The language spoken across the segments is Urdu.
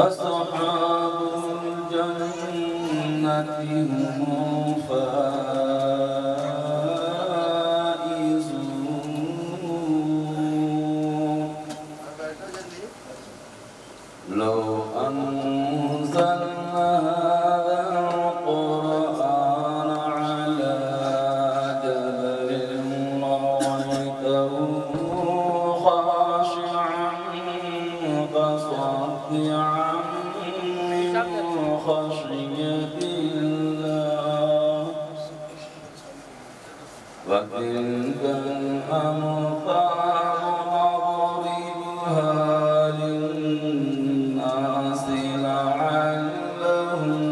أصحاب الجنة هم الفائزون لو أنزلنا هذا القرآن على جبل لرأيته خاشعا متصدعا من خشية الله وتلك الأمثال نضربها للناس لعلهم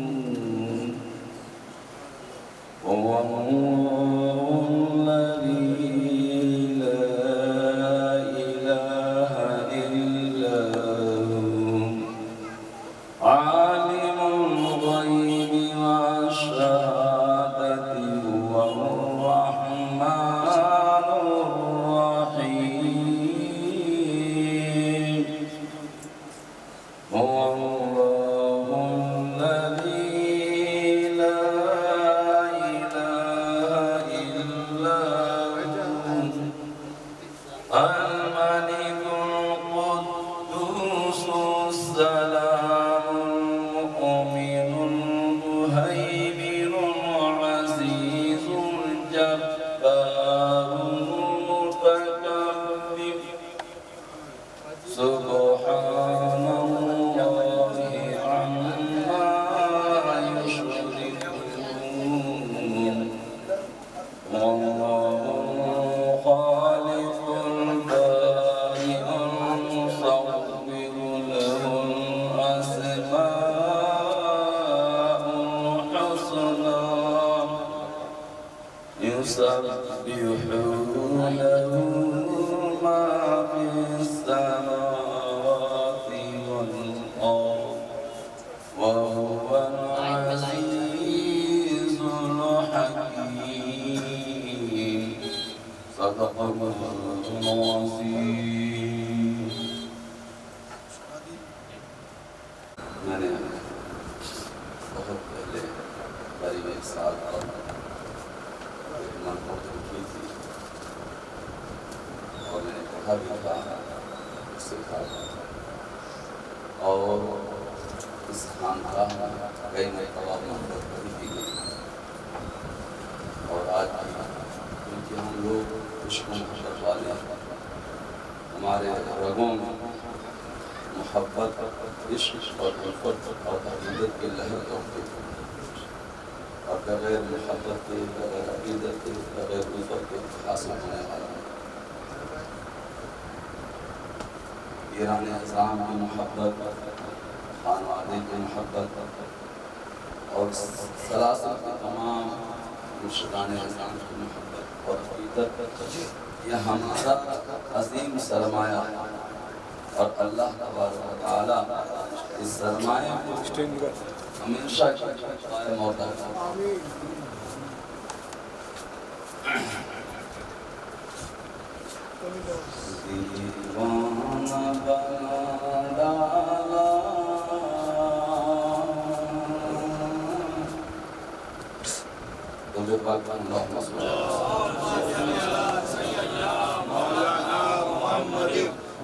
يتفكرون هو الله الذي لا إله إلا هو عالم الغيب والشهادة هو الرحمن الرحيم هو الله الذي لا إله إلا هو الملك القدوس السلام المؤمن المهيمن العزيز الجبار المتكبر سبحان الله عما يشركون والله الخالق البارئ المصور له الأسماء الحسنى يسبح له ما في السماوات والأرض وهو العزيز الحكيم صدق الله العظيم. میں نے بہت پہلے قریب 1 سال تک منقطع کی تھی اور میں نے پڑھا بھی تھا سکھا تھا اور اس خانقاہ میں کئی مرتبہ منقطع بھی کی گئی اور آج بھی کیونکہ ہم لوگ عشق و محبت والے ہمارے رگوں میں محبت عشق اور الفت اور عقیدت کے لہر دوڑتے ہیں اور بغیر محبت کے بغیر عقیدت کے بغیر الفت کے حاصل ہونے والا ہے ایران اعظام کی محبت خانوادے کی محبت اور سلاسل کے تمام مرشدان اعظام کی محبت اور عقیدت یہ ہمارا عظیم سرمایہ اور اللہ تبارک و تعالی اس سرمایہ کو ہمیشہ قائم اور دائم دیوانہ بنا ڈالا تجھے پاک اللہم صلی اللہ مولانا محمد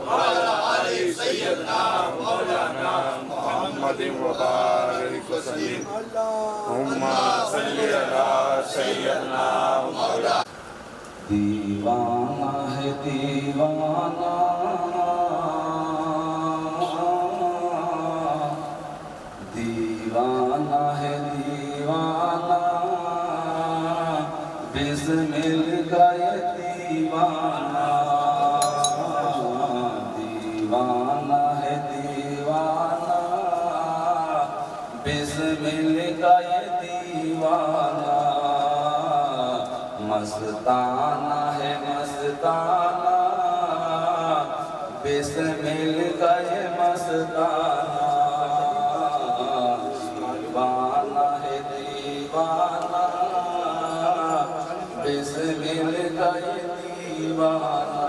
وعلى آل سيدنا مولانا محمد وبارك وسلم اللهم صل على سيدنا مولانا دیوانہ ہے دیوانہ دیوانہ ہے دیوانہ بسمل کا یہ دیوانہ دیوانہ ہے دیوانہ بسمل کا یہ دیوانہ مستانہ ہے مستانہ بسمل کا یہ مستانہ دیوانہ ہے دیوانہ بسمل کا یہ دیوانہ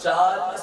40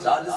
40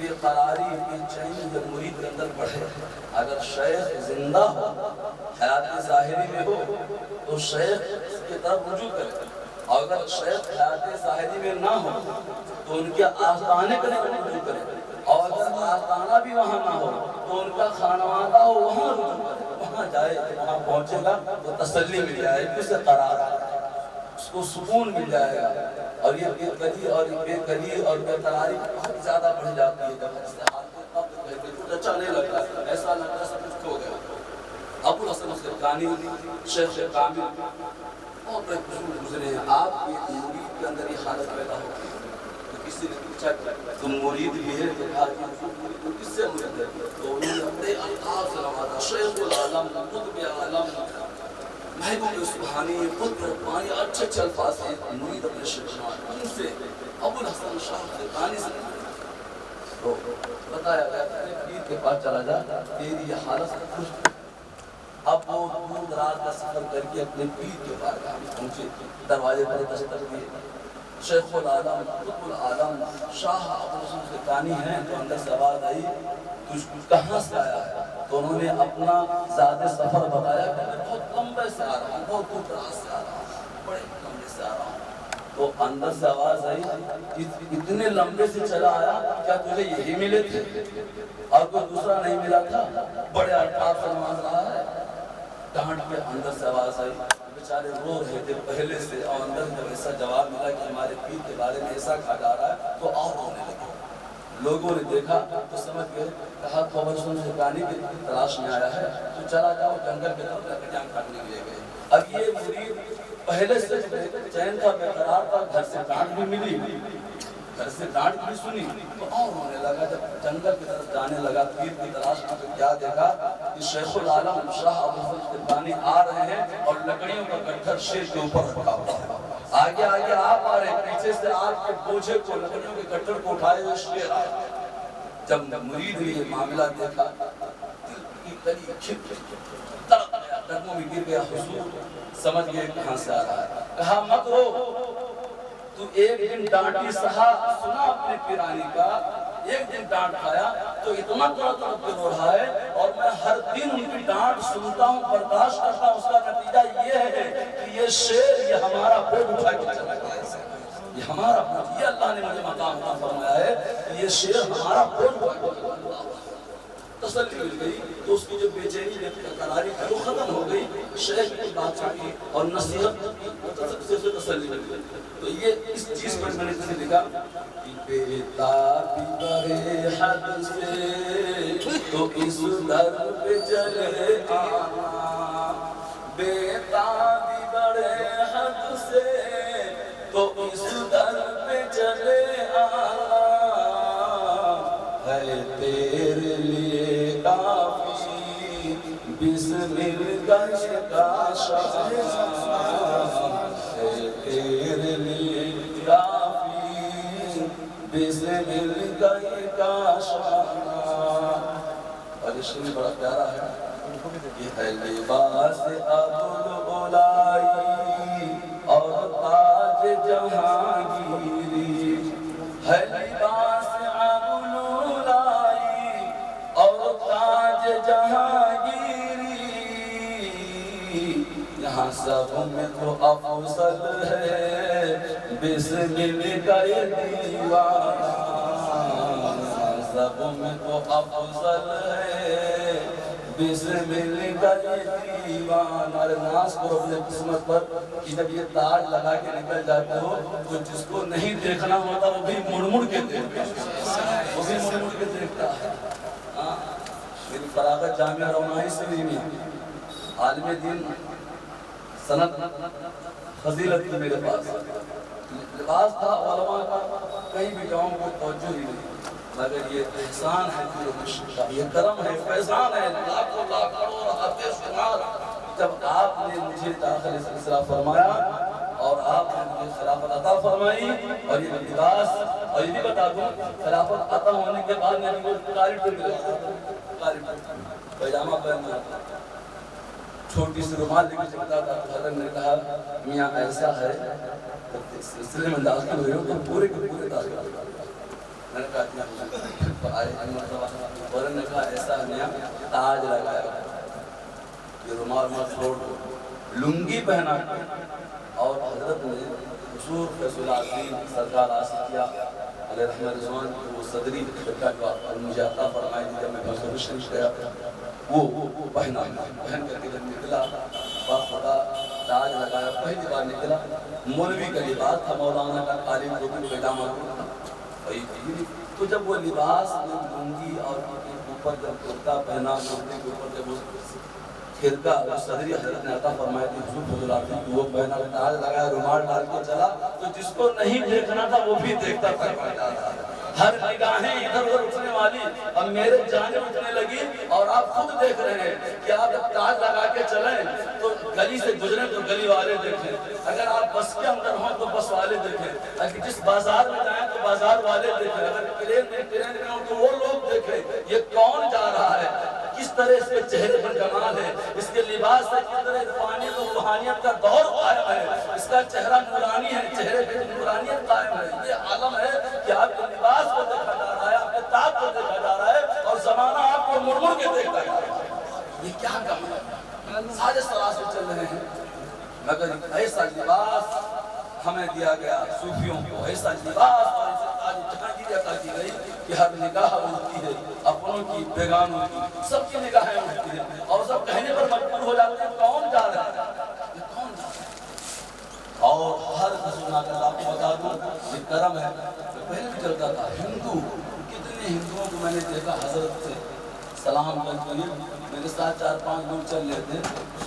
بے قراری بے چینی جب مرید کے اندر بڑھے. اگر شیخ زندہ ہو حیات ظاہری میں ہو تو شیخ کی طرف رجوع کرے, اور اگر شیخ حیات ظاہری میں نہ ہو تو ان کے آستانے پر رجوع کرے, اور اگر آستانہ بھی وہاں نہ ہو تو ان کا خانوادہ ہو وہاں رجوع کرے. وہاں جائے, وہاں پہنچے گا تو تسلی مل جائے گی, اسے قرار اس کو سکون مل جائے گا. اور یہ بے قلی اور بے قلی اور بے قراری بہت زیادہ بڑھ جاتی ہے جب اس حال کے قبض کہتے کچھ اچھا نہیں لگتا, ایسا لگتا سب کچھ کھو گیا. ابو الحسن السرکانی شیخ کامل بہت بڑے بزرگ گزرے ہیں. آپ کے مرید کے اندر یہ حالت پیدا ہوتی ہے تو کسی نے پوچھا تم مرید بھی ہے تو کہا کہ کس سے مرید ہے, تو انہوں نے اپنے الفاظ سے نوازا. شیخ العالم قطب عالم محبوب سبحانی قطب ربانی, اچھے اچھے الفاظ سے مرید اپنے شیخ ان سے ابو الحسن شاہ السرکانی سے تو بتایا گیا کہ پیر کے پاس چلا جا, تیری یہ حالت سے خوش. اب وہ دور دراز کا سفر کر کے اپنے پیر کے پاس پہنچے, دروازے پر دستک دیے. شیخ العالم قطب العالم شاہ ابو الحسن السرکانی ہیں. تو اندر سے آواز آئی تجھ کہاں سے آیا ہے؟ تو انہوں نے اپنا ذات سفر بتایا کہ میں بہت لمبے سے آ رہا ہوں, بہت دور دراز سے آ رہا ہوں, بڑے لمبے سے آ رہا ہوں. تو اندر سے آواز آئی اتنے لمبے سے چلا آیا, کیا تجھے یہی ملے تھے اور کوئی دوسرا نہیں ملا تھا؟ بڑے الفاظ سے نواز رہا ہے. ڈانٹ کے اندر سے آواز آئی, بیچارے رو رہے تھے پہلے سے, اور اندر جب ایسا جواب ملا کہ ہمارے پیر کے بارے میں ایسا کہا جا رہا ہے تو اور رونے لگے. لوگوں نے دیکھا تو سمجھ گئے, کہا تو ابو الحسن السرکانی کی تلاش میں آیا ہے تو چلا جاؤ جنگل کے طرف لے جان کاٹنے کے لیے گئے. اب یہ مرید پہلے سے چین کا بے قرار تھا, گھر سے ڈانٹ بھی ملی, گھر سے ڈانٹ بھی سنی, تو اور ہونے لگا. جب جنگل کی طرف جانے لگا پیر کی تلاش میں, تو کیا دیکھا کہ شیخ العالم شاہ ابو الحسن السرکانی آ رہے ہیں اور لکڑیوں کا گٹھر شیر کے اوپر رکھا ہوا ہے. آگے آگے آپ آ رہے ہیں, پیچھے سے آپ کے بوجھے کو لکڑیوں کے گٹھر کو اٹھائے ہوئے شیر آئے. جب مرید نے یہ معاملہ دیکھا دل کی کلی کھل تڑپ گیا, قدموں میں گر گیا. حضور سمجھ گئے کہاں سے آ رہا ہے. کہا مت رو, تو ایک دن ڈانٹی سہا سنا اپنے پیرانی کا, ایک دن ڈانٹ کھایا تو اتنا تڑپ کے رو رہا ہے, اور میں ہر دن ان کی ڈانٹ سنتا ہوں, برداشت کرتا ہوں. اس کا نتیجہ یہ ہے کہ یہ شیر یہ ہمارا بوجھ اٹھا کے چلا گیا, یہ ہمارا بوجھ, یہ اللہ نے مجھے مقام عطا فرمایا ہے کہ یہ شیر ہمارا بوجھ اٹھا کے چلا گیا. تسلی مل گئی تو اس کی جو بے چینی بے قراری تھی وہ ختم ہو گئی. شیخ کی بات کی اور نصیحت سے تسلی مل گئی. تو یہ اس چیز پر میں نے تمہیں لکھا کہ بے تابی بڑے حد سے تو اس در پہ چلے آنا, بے تابی بڑے حد سے تو اس در پہ چلے آنا, ہے تیرے لیے کافی بسمل گش کا شاہ, ہے تیرے لیے کافی بسمل گش کا شاہ. اور یہ شعر بڑا پیارا ہے. یہ ہے لباس ابوالعلائی اور تاج جہانگیری, ہے لباس جہانگیری, یہاں سب میں تو افضل ہے بسمل کا یہ دیوانہ, سب میں تو افضل ہے بسمل کا یہ دیوانہ. ارے ناز کو اپنے قسمت پر کہ جب یہ تاج لگا کے نکل جاتے ہو تو جس کو نہیں دیکھنا ہوتا وہ بھی مڑ مڑ کے دیکھتا ہے, وہ بھی مڑ مڑ کے دیکھتا ہے. میری فراغت جامعہ رونائی سے بھی میں عالم دین سند فضیلت کی میرے پاس لباس تھا علماء کا, کہیں بھی جاؤں کوئی توجہ ہی نہیں, مگر یہ احسان ہے کا, یہ کرم ہے, فیضان ہے, لاکھوں لاکھ کروڑ حافظ شمار. جب آپ نے مجھے داخل سلسلہ فرمایا اور آپ نے مجھے خلافت عطا فرمائی, اور یہ لباس, اور یہ بھی بتا دوں خلافت عطا ہونے کے بعد میں وہ کاری ٹوپی لگا, پیجامہ پہننا, چھوٹی سی رومال لے کے چلتا تھا. تو حضرت نے کہا میاں ایسا ہے سلسلے میں داخل ہوئے ہو تو پورے کے پورے داخل. میں نے کہا اتنا آئے فوراً نے کہا ایسا نیا تاج لگایا، یہ رومال مت چھوڑ دو، لنگی پہنا اور حضرت نے حضور فیض العظیم سرکار آصفیہ علیہ رحمہ رضوان وہ صدری خطہ کا اور مجھے عطا فرمائی تھی جب میں کل شریف گیا وہ پہنا پہن کر کے جب نکلا باخدا تاج لگایا، پہلی بار نکلا مولوی کا لباس تھا، مولانا کا قالین ٹوپی پیجامہ تو جب وہ لباس لنگی اور اوپر جب کرتا پہنا کرتے کے اوپر جب وہ خرقہ وہ صدری حضرت نے عطا فرمائی تھی حضور فیض العظیم وہ پہنا تاج لگایا رومال ڈال کے چلا تو جس کو نہیں دیکھنا تھا وہ بھی دیکھتا تھا، ہر نگاہیں ادھر ادھر اٹھنے والی اب میرے جانب اٹھنے لگی اور آپ خود دیکھ رہے ہیں کہ آپ تاج لگا کے چلیں تو گلی سے گزریں تو گلی والے دیکھیں، اگر آپ بس کے اندر ہوں تو بس والے دیکھیں، اگر جس بازار میں جائیں تو بازار والے دیکھیں، اگر ٹرین میں ہوں تو وہ لوگ دیکھیں یہ کون جا رہا ہے، کس طرح اس کے چہرے پر جمال ہے، اس کے لباس سے کس طرح عرفانیت و روحانیت کا دور قائم ہے، اس کا چہرہ نورانی ہے، چہرے پہ نورانیت قائم ہے، یہ عالم ہے کہ آپ کے لباس کو دیکھا جا رہا ہے، آپ کے تاج کو دیکھا جا رہا ہے اور زمانہ آپ کو مڑ مڑ کے دیکھتا جا رہا ہے، یہ کیا کام ہے، سارے سلاسل چل رہے ہیں مگر ایسا لباس ہمیں دیا گیا صوفیوں کو، ایسا لباس اور ایسا تاج جہانگیری عطا کی گئی کہ ہر نگاہ اٹھتی ہے اپنوں کی بیگانوں کی سب کی نگاہیں اٹھتی ہیں اور سب کہنے پر مجبور ہو جاتے ہیں کون جا رہا ہے یہ کون جا رہا ہے، اور ہر خصوصا کا آپ کو بتا دوں یہ کرم ہے پہلے بھی چلتا تھا ہندو کتنے ہندوؤں کو میں نے دیکھا حضرت سے سلام کرتے ہیں میرے ساتھ 4-5 لوگ چل لیتے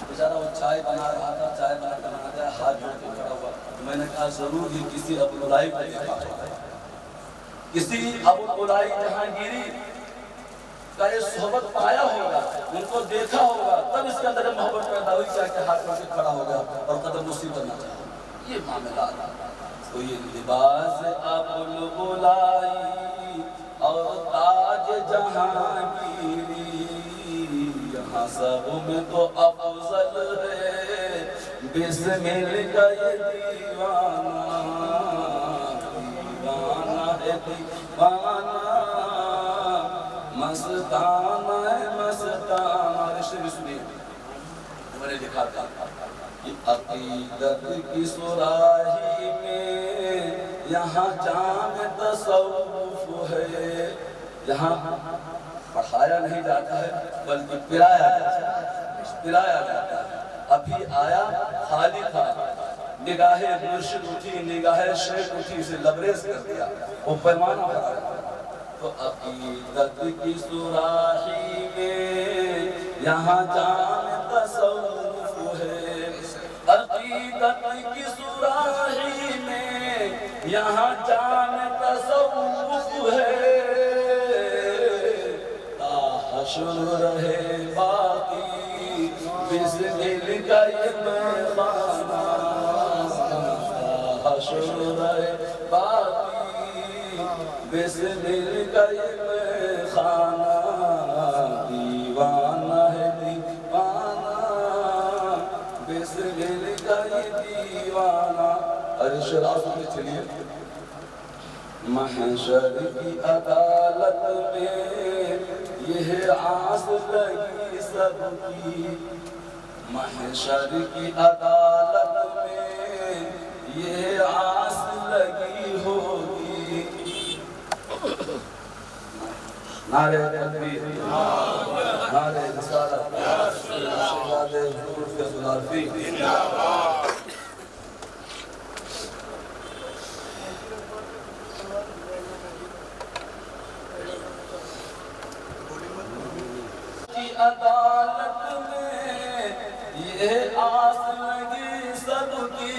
بیچارہ وہ چائے بنا رہا تھا چائے بنا دیا ہاتھ جوڑ کے کھڑا ہوا میں نے کہا ضرور ہی کسی ابو العلائی کو دیکھا کسی ابو العلائی جہانگیری کا یہ صحبت پایا ہوگا ان کو دیکھا ہوگا تب اس کے اندر محبت پیدا ہوئی کہ ہاتھ جوڑ کے کھڑا ہو گیا اور قدم نوسی کرنا چاہا یہ معاملات تو یہ لباس ابو العلائی اور تاج جہانگیری یہاں سب میں تو افضل ہے بسمل کا یہ دیوانہ دیوانہ ہے دیوانہ مستانہ ہے مستانہ رشتے سنیے میں نے لکھا تھا کہ عقیدت کی سراہی میں یہاں جام تصوف ہے یہاں پڑھایا نہیں جاتا ہے بلکہ پلایا جاتا ہے ابھی آیا خالی تھا نگاہ مرشد اٹھی نگاہ شیخ اٹھی اسے لبریز کر دیا وہ پیمانہ بھرا تو عقیدت کی سراہی میں یہاں جام تصوف ہے عقیدت کی سراہی میں یہاں جام تصوف ہے حشر رہے باقی بسمل کا یہ میخانہ حشر رہے باقی بسمل کا یہ میخانہ دیوانہ ہے دیوانہ بسمل کا یہ دیوانہ ارشد آسو میں چلیے محشر کی عدالت میں یہ آس لگی سب کی محشر کی عدالت میں یہ آس لگی ہوگی نعرہ تکبیر نعرہ رسالت شہادت حضور فیض العظیم عدالت میں یہ آس لگی سب کی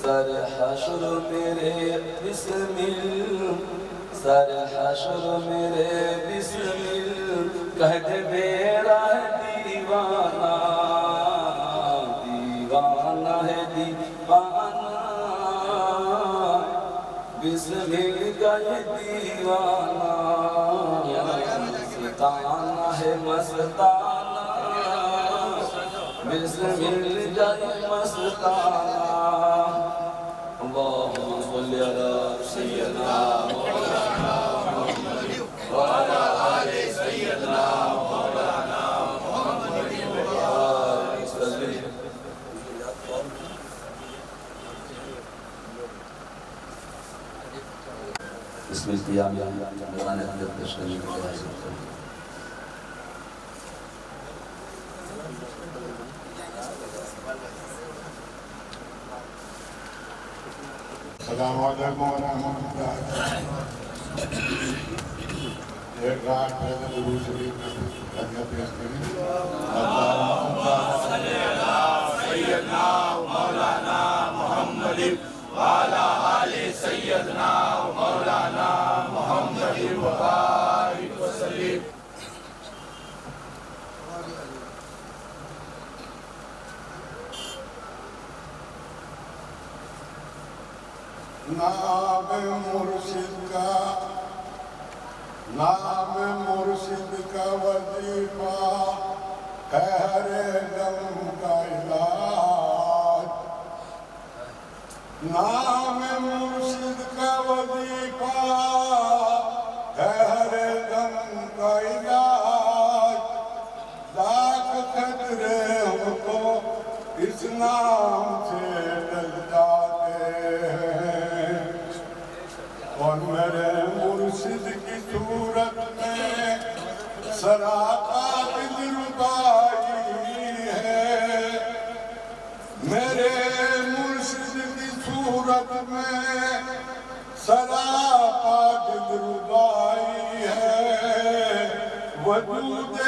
سر حشر میرے بسمل سر حشر میرے بسمل کہہ دے میرا ہے دیوانہ دیوانہ ہے دیوانہ بسمل کا یہ دیوانہ مستانہ ہے مستانہ بسمل کا یہ مستانہ اللہم صلی علی سیدنا بسم القیام دوران حضرت پیش کرنے کے لیے حاضر ہوتے ہیں۔ السلام علیکم ورحمۃ اللہ۔ ایک رات پہلے درود شریف میں ترجمہ پیش کریں۔ اللہم صلی علی سیدنا مولانا محمد وعلی آل سیدنا مولانا محمد وبارک وسلم۔ نام مرشد کا وظیفہ ہے ہر دم کا علاج۔ نام مرشد کا وظیفہ ہے ہر دم کا علاج۔ لاکھ خطرے ہو تو اس نام سے ٹل جاتے ہیں، اور میرے مرشد کی صورت میں سراپا دلربائی ہے۔ میرے مرشد کی صورت میں سراپا دلربائی ہے۔ وجود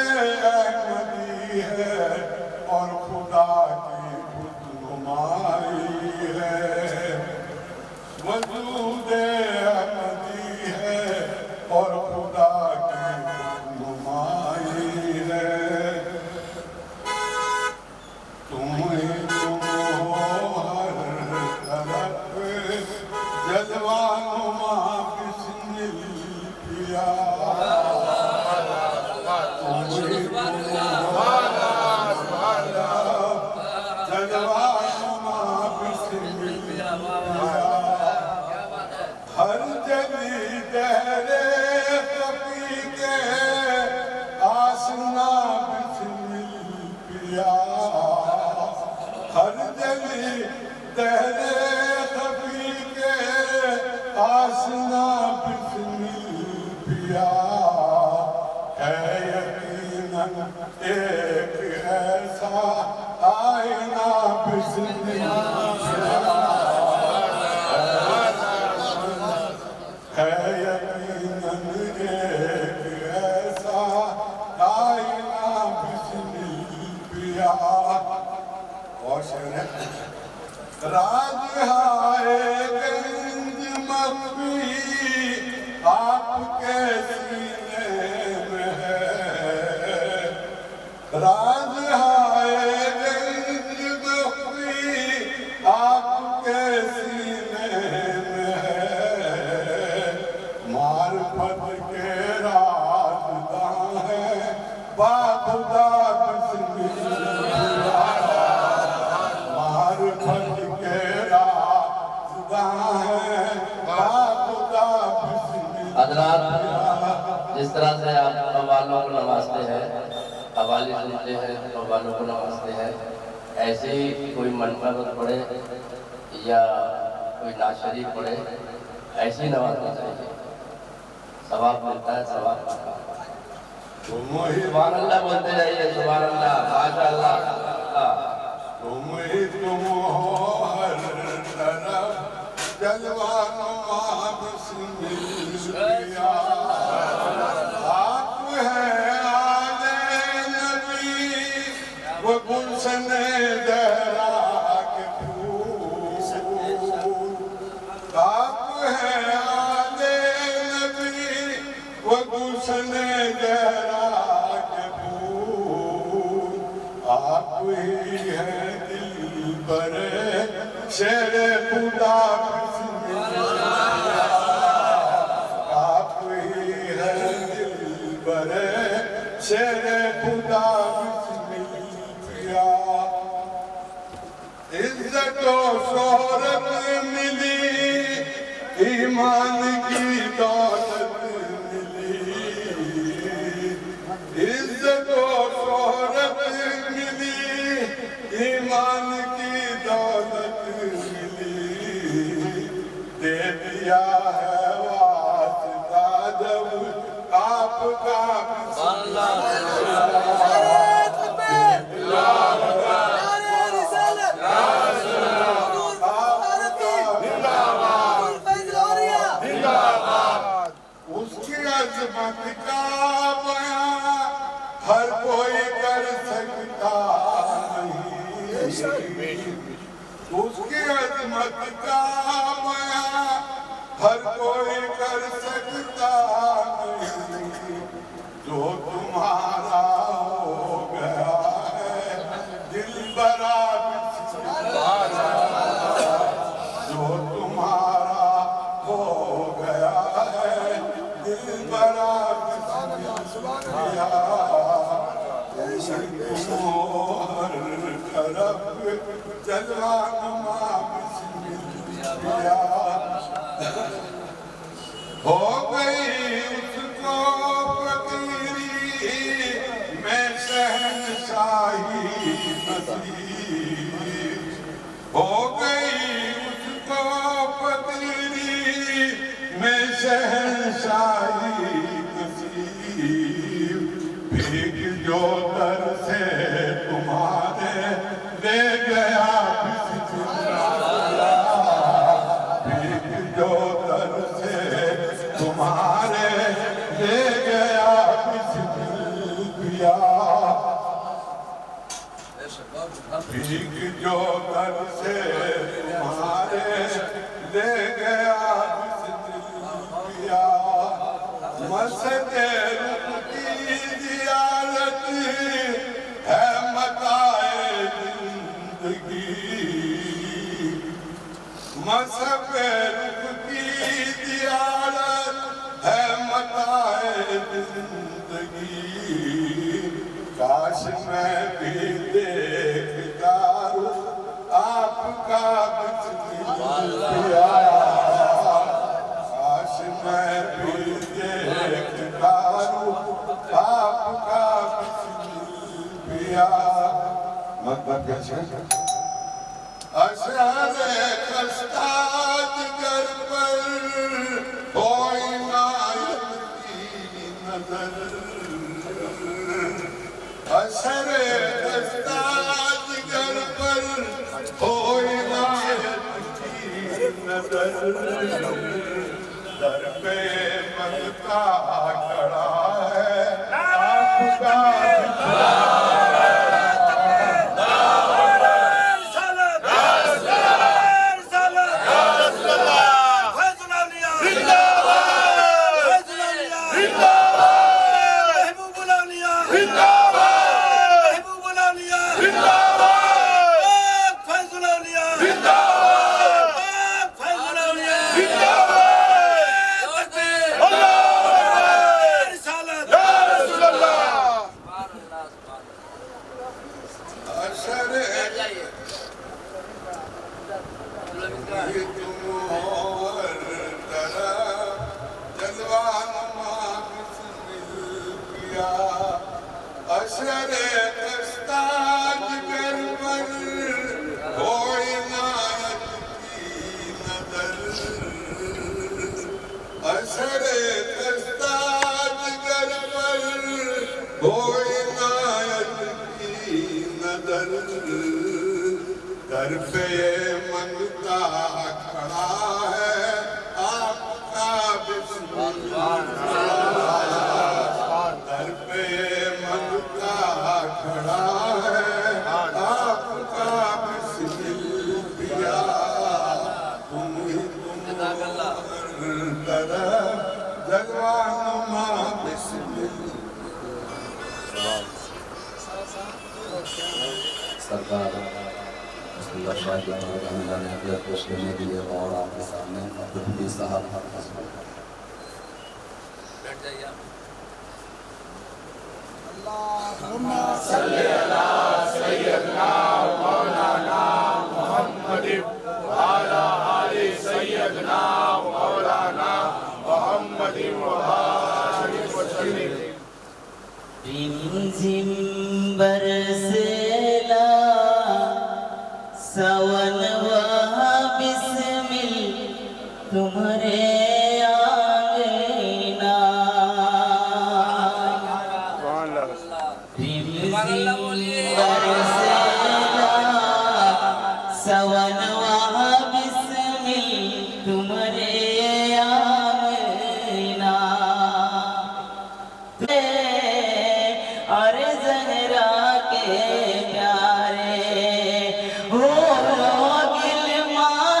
احمدی ہے اور خدا کی خود نمائی ہے۔ وجود احمدی ہے اور خدا کی خود نمائی ہے۔ تم ہی تم ہو ہر طرف جلوہ نما بسم الپیا۔ ہر جدید دہرے خفی کے آسنا بسم الپیا۔ ہر جدید دہرے خفی کے آسنا بسم الپیا۔ ہے یقیناً ایک ایسا آئینہ بسم الپیا۔ ہے یقیناً ایک ایسا آئینہ بسم الپیا۔ اور شعر ہے راز ہائے گنج مخفی آپ کے سینے میں ہے۔ راز ہائے گنج مخفی آپ کے سینے میں ہے۔ معرفت کے رازداں ہیں باخدا بسم الپیا۔ معرفت کے رازداں ہیں باخدا بسم الپیا۔ حضرات جس طرح سے آپ قوالوں کو نوازتے ہیں، قوالی سنتے ہیں، قوالوں کو نوازتے ہیں، ایسے ہی کوئی منقبت پڑھے یا کوئی نعت شریف پڑھے، ایسے ہی نوازنا چاہیے، ثواب ملتا ہے، ثواب ملتا ہے۔ سبحان اللہ بولتے رہیے، سبحان اللہ، ماشاء اللہ۔ تم ہی تم ہو ہر طرف جلوہ نما بسم الپیا۔ آپ ہے آل نبی وہ گلشن زہرا کے پھول۔ آپ ہے آل نبی وہ گلشن زہرا کے پھول۔ آپ ہی ہے دلبر شیر خدا بسم الپیا۔ آپ ہی ہے دلبر شیر خدا بسم الپیا۔ عظمت کا بیان ہر کوئی کر سکتا نہیں، جو تمہارا ہو گیا ہے دل برا بسم اللہ، جو تمہارا ہو گیا ہے دل برا بسم اللہ، ہر طرف جلوہ نما بسم اللہ، ہو گئی اس کو فقیری میں شہنشاہی نصیب، ہو گئی اس کو فقیری میں شہنشاہی نصیب، بھیگ جو در سے تمہارے لے گیا بسم اللہ، بھیگ جو در سے تمہارے لے گیا بسم اللہ، بھیگ جو در سے تمہارے لے گیا بسم اللہ، مسجد رخ کی زیارت ہے متاع زندگی، مذہب رخ کی زیارت ہے متاع زندگی، کاش میں بھی دیکھتا ہوں آپ کا بسم اللہ، کاش میں بھی دیکھتا ہوں آپ کا بسم اللہ، مطلب کیسے اشعار خستات گر پر ہو عنایت کی نظر، اشعار خستات گر پر ہو عنایت کی نظر، در پہ منتا کھڑا ہے آپ کا در پہ منگتا کھڑا ہے آپ کا بسم اللہ، در پہ منگتا کھڑا ہے آپ کا بسم اللہ، تم ہی تم ہر طرف جلوہ نما بسم اللہ۔ سرکار اللہ شاہ کی اللہ نے اپنے پیش کرنے کے لیے اور آپ کے سامنے عبدالحفیظ صاحب بیٹھ جائیے آپ۔ اللہم صلی علی سیدنا مولانا محمد وعلی آل سیدنا مولانا محمد وبارک وسلم۔ رمزم برسلا سون وہاں بسمل تمہارے آنگنا، رمزم برسلا سون وہاں بسمل تمہارے آنگنا، اور زہرا کے پیارے ہو گل ماں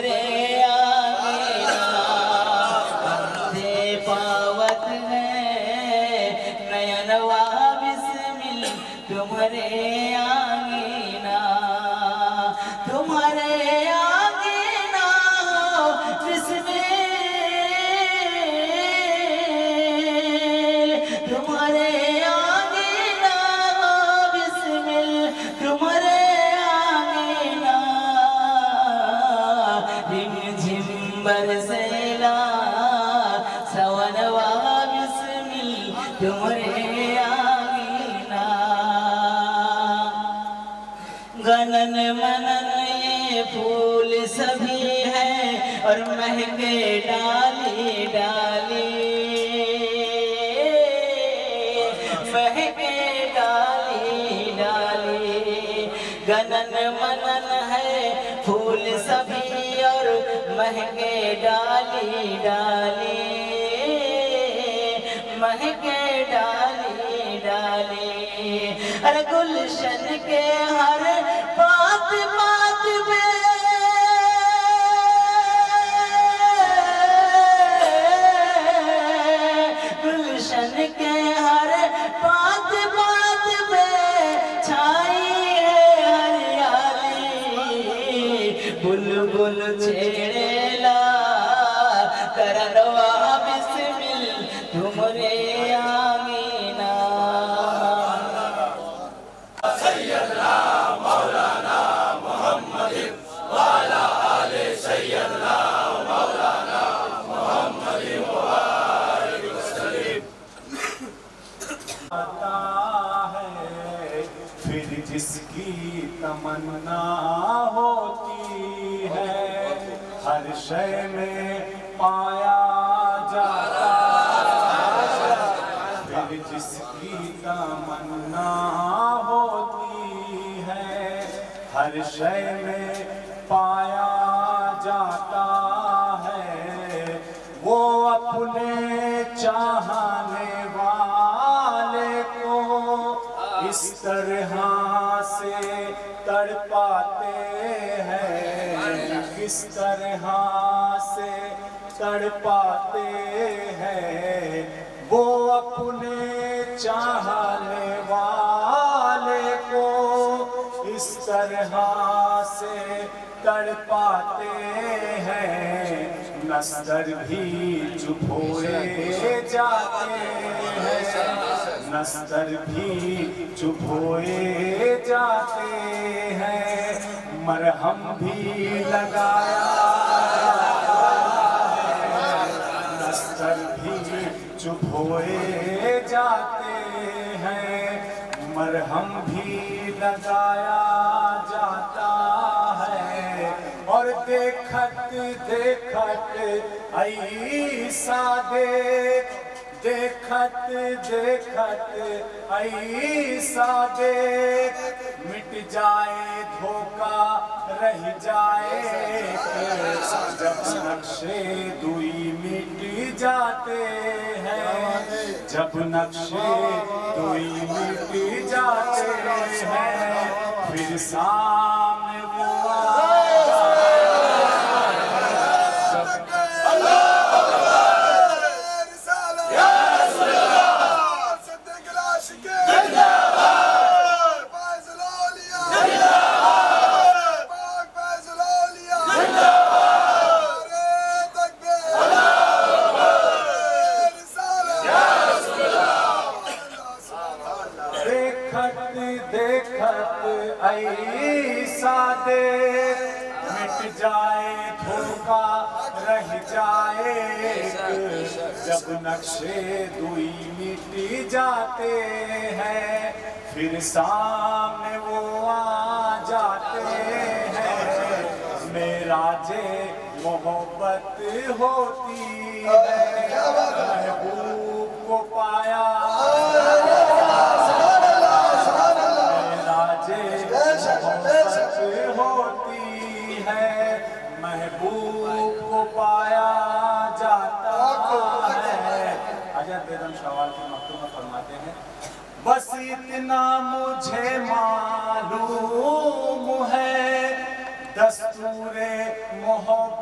تمہارے آگے بندے پاوت ہے نینوا بسمل تمہارے آگے تمہارے آگے بسمل تمہارے آگے بسمل تمہارے برسیلا سونوا بسمل تمہارے آگینا گنن منن یہ پھول سبھی ہیں اور مہنگے ڈالی ڈالی مہنگے ڈالی ڈالی گنن منن ہے پھول سبھی اور مہنگے ڈالی ڈالی مہنگے ڈالی ڈالی ارے گلشن کے ہر بات بات پہ گلشن کے ہر بات بات پہ چھائی ہے ہریالی بلبل چھیڑے لا کرنوا بسمل تمہارے آگینا سیدنا مولانا محمد وعلا آل سیدنا مولانا محمد وبارک وسلم آتا ہے پھر جس کی تمنا ہوتی ہے ہر شے میں پایا جاتا ہے پھر جس کی تمنا ہوتی ہے ہر شے میں پایا جاتا ہے وہ اپنے چاہنے والے کو اس طرح سے تڑپاتے ہیں کس طرح سے تڑپاتے ہیں وہ اپنے چاہنے والے کو اس طرح سے تڑپاتے ہیں نظر بھی چبھوئے جاتے ہیں نظر بھی چبھوئے جاتے ہیں مرہم بھی لگایا نظر بھی چبھوئے جاتے ہیں مرہم بھی لگایا جاتا ہے اور دیکھت دیکھت ایسا دیکھت دیکھت ایسا دیکھ مٹ جائے دھوکا رہ جائے جب نقشے دوئی مٹ جاتے ہیں جب نقشے دوئی مٹ جاتے ہیں پھر سامنے وہ ایسا دیکھ مٹ جائے دھوکا رہ جائے جب نقشے دوئی مٹ جاتے ہیں پھر سامنے وہ آ جاتے ہیں معراج محبت ہوتی ہے محبوب کو پایا ہوتی ہے محبوب کو پایا جاتا ہے حضرت بیگم شوال کے مکتوب میں فرماتے ہیں بس اتنا مجھے معلوم ہے دستور محبت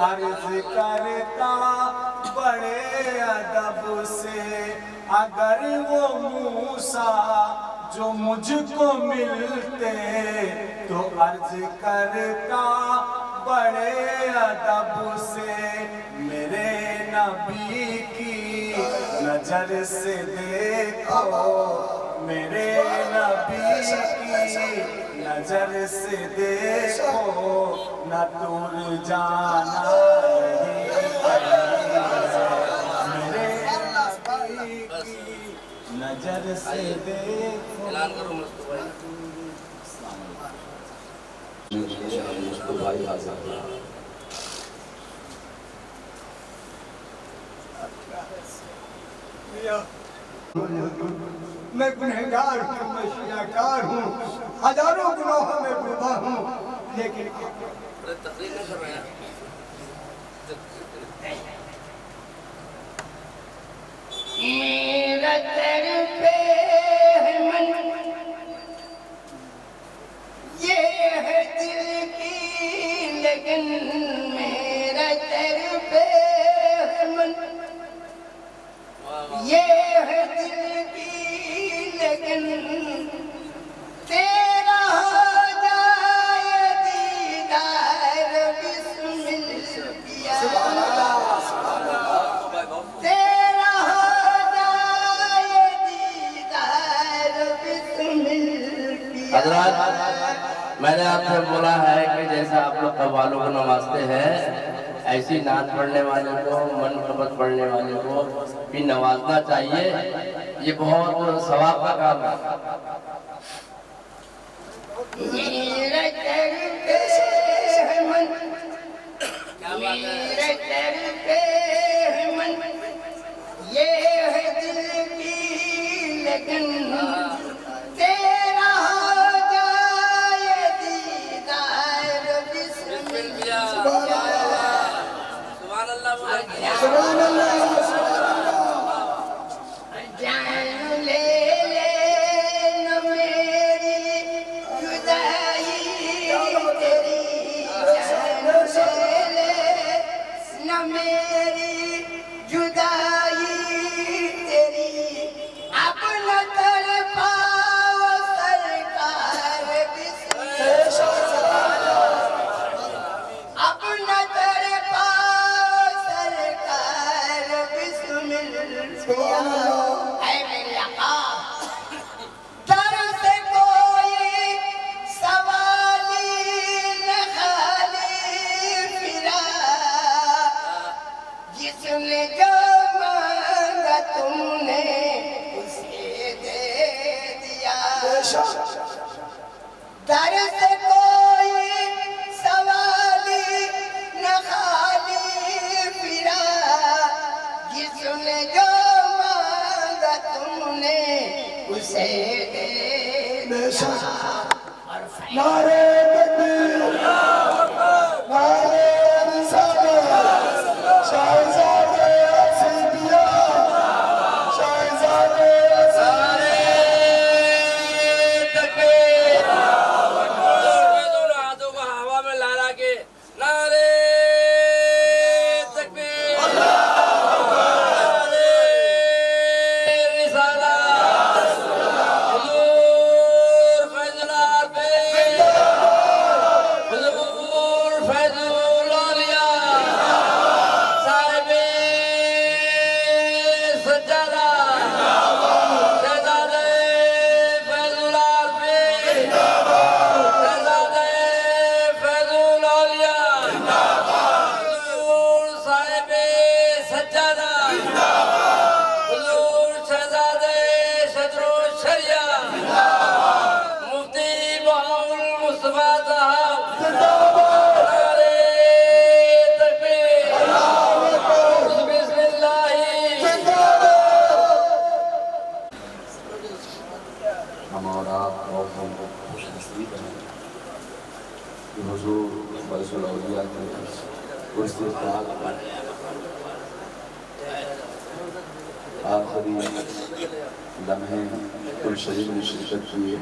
عرض کرتا بڑے ادب سے اگر وہ موسیٰ جو مجھ کو ملتے تو عرض کرتا بڑے ادب سے میرے نبی کی نظر سے دیکھو میرے نبی کی نظر سے دیکھو نہ دور جانا میرے نبی کی نظر سے دیکھو مصطفیٰ بھائی حاضر ہیں۔ میں گنہگار ہوں میں شیعہکار ہوں ہزاروں گناہوں میں ڈوبا ہوں لیکن میرا در پہ ہے من یہ ہے دل کی لگن میرا در پہ ہے من یہ ہے دل کی لگن تیرا ہو جائے دیدار بسم اللہ تیرا ہو جائے دیدار بسم اللہ حضرات میں نے آپ سے بولا ہے کہ جیسا آپ لوگ قوالوں کو نوازتے ہیں ایسی نعت پڑھنے والے کو منقبت پڑھنے والے کو بھی نوازنا چاہیے یہ بہت ثواب کا کام ہے میرا در پہ ہے من میرا در پہ ہے من یہ ہے دل کی لگن تیرا ہو جائے دیدار بسم اللہ سبحان اللہ جان لے نہ میری جدائی تیری جان لے نہ میری جدائی تیری اپنا تڑپاؤ سرکار بسم اللہ اپنا تڑپاؤ سرکار بسم اللہ اے میرے آقا در سے کوئی سوالی نہ خالی پھرا جس نے جو مانگا تم نے اسے دے دیا در سے کوئی سوالی نہ خالی پھرا جس نے جو مانگا تم نے اسے دے دیا اور نعرہ تکبیر نعرہ رسالت شاہزادے حسینیہ شاہزادے آخری لمحے کل شریف نے شرکت کی